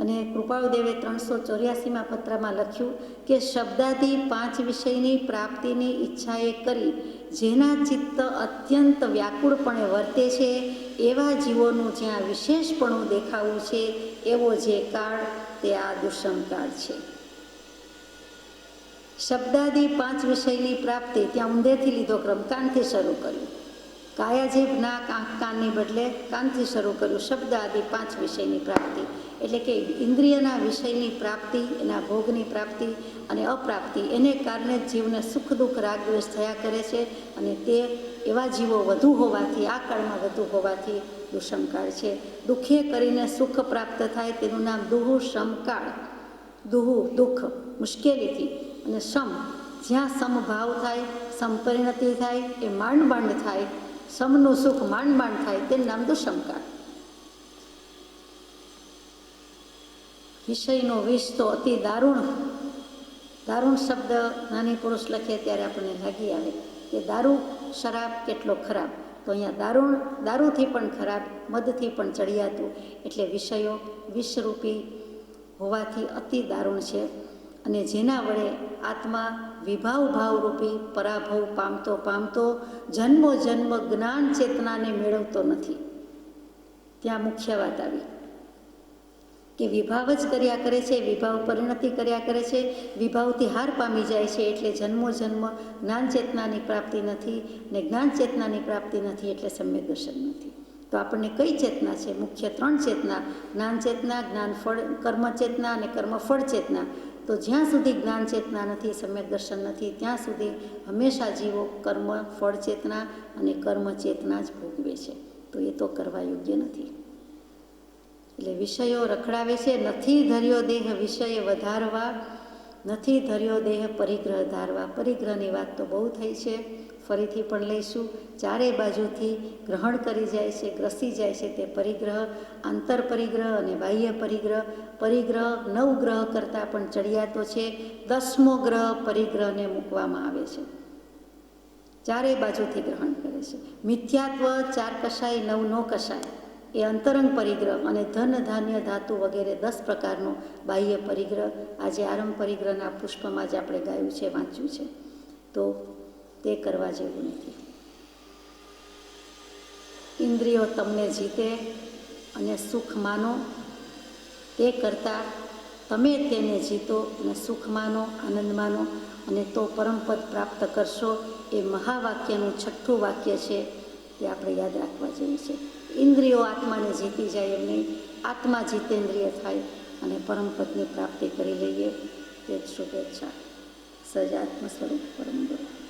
અને કૃપાળુદેવે 384માં પત્રમાં લખ્યું કે શબ્દાદિ 5 વિષયની પ્રાપ્તિની ઈચ્છાએ કરી જેના ચિત્ત અત્યંત વ્યાકુળપણે વર્તે છે, એવા જીવોનું જ્યાં વિશેષપણું દેખાવું છે, એવો જે કાળ તે આ દુષ્મ કાળ છે. શબ્દાદિ 5 વિષયની પ્રાપ્તિ, ત્યાં ઊંધેથી લીધો ક્રમ, કાનથી શરૂ કર્યું. કાયા જીભ નાક આંખ કાનની બદલે કાનથી શરૂ કર્યું. શબ્દ આદિ 5 વિષયની પ્રાપ્તિ, એટલે કે ઇન્દ્રિયના વિષયની પ્રાપ્તિ, એના ભોગની પ્રાપ્તિ અને અપ્રાપ્તિ, એને કારણે જીવને સુખ દુઃખ રાગ દ્વેષ થયા કરે છે. અને તે એવા જીવો વધુ હોવાથી, આ કાળમાં વધુ હોવાથી દુષ્મકાળ છે. દુઃખે કરીને સુખ પ્રાપ્ત થાય તેનું નામ દુહુ સમકાળ. દુહુ દુઃખ, મુશ્કેલીથી, અને સમ જ્યાં સમભાવ થાય, સમપરિણતિ થાય, એ માંડ માંડ થાય, સમનું સુખ માંડ માંડ થાય, તેનું નામ દુષ્મકાળ. વિષયનો વિષ તો અતિ દારૂણ. દારૂણ શબ્દ નાની પુરુષ લખે ત્યારે આપણને લાગી આવે કે દારૂ, શરાબ કેટલો ખરાબ. તો અહીંયા દારૂણ, દારૂથી પણ ખરાબ, મદથી પણ ચડિયાતું. એટલે વિષયો વિષરૂપી હોવાથી અતિ દારૂણ છે. અને જેના વડે આત્મા વિભાવ ભાવરૂપી પરાભવ પામતો પામતો જન્મો જન્મ જ્ઞાન ચેતનાને મેળવતો નથી. ત્યાં મુખ્ય વાત આવી કે વિભાવ જ કર્યા કરે છે, વિભાવ પરિણતિ કર્યા કરે છે, વિભાવથી હાર પામી જાય છે. એટલે જન્મો જન્મ જ્ઞાન ચેતનાની પ્રાપ્તિ નથી, ને જ્ઞાન ચેતનાની પ્રાપ્તિ નથી એટલે સમ્યક દર્શન નથી. તો આપણને કઈ ચેતના છે? મુખ્ય 3 ચેતના, જ્ઞાન ચેતના, જ્ઞાન ફળ, કર્મ ચેતના અને કર્મ ફળ ચેતના. તો જ્યાં સુધી જ્ઞાન ચેતના નથી, સમ્યક દર્શન નથી, ત્યાં સુધી હંમેશા જીવો કર્મ ફળ ચેતના અને કર્મ ચેતના જ ભોગવે છે. તો એ તો કરવા યોગ્ય નથી. એટલે વિષયો રખડાવે છે. નથી ધર્યો દેહ વિષય વધારવા, નથી ધર્યો દેહ પરિગ્રહ ધારવા. પરિગ્રહની વાત તો બહુ થઈ છે, ફરીથી પણ લઈશું. ચારે બાજુથી ગ્રહણ કરી જાય છે, ગ્રસી જાય છે તે પરિગ્રહ, આંતર પરિગ્રહ અને બાહ્ય પરિગ્રહ. પરિગ્રહ 9 ગ્રહ કરતાં પણ ચડિયાતો છે. 10મો ગ્રહ પરિગ્રહને મૂકવામાં આવે છે. ચારે બાજુથી ગ્રહણ કરે છે. મિથ્યાત્વ 4 કશાય 9 નો કશાય એ અંતરંગ પરિગ્રહ, અને ધન ધાન્ય ધાતુ વગેરે 10 પ્રકારનો બાહ્ય પરિગ્રહ. આજે આરંભ પરિગ્રહના પુષ્પમાં જ આપણે ગાયું છે, વાંચ્યું છે, તો તે કરવા જેવું નથી. ઇન્દ્રિયો તમને જીતે અને સુખ માનો, તે કરતાં તમે તેને જીતો અને સુખ માનો, આનંદ માનો, અને તો પરમપદ પ્રાપ્ત કરશો. એ મહાવાક્યનું 6થું વાક્ય છે, તે આપણે યાદ રાખવા જેવું છે. ઇન્દ્રિયો આત્માને જીતી જાય એમ નહીં, આત્મા જીતેન્દ્રિય થાય અને પરમપદની પ્રાપ્તિ કરી લઈએ. તે જ શુભેચ્છા. સજાત્મ સ્વરૂપ પરમ ગુરુ.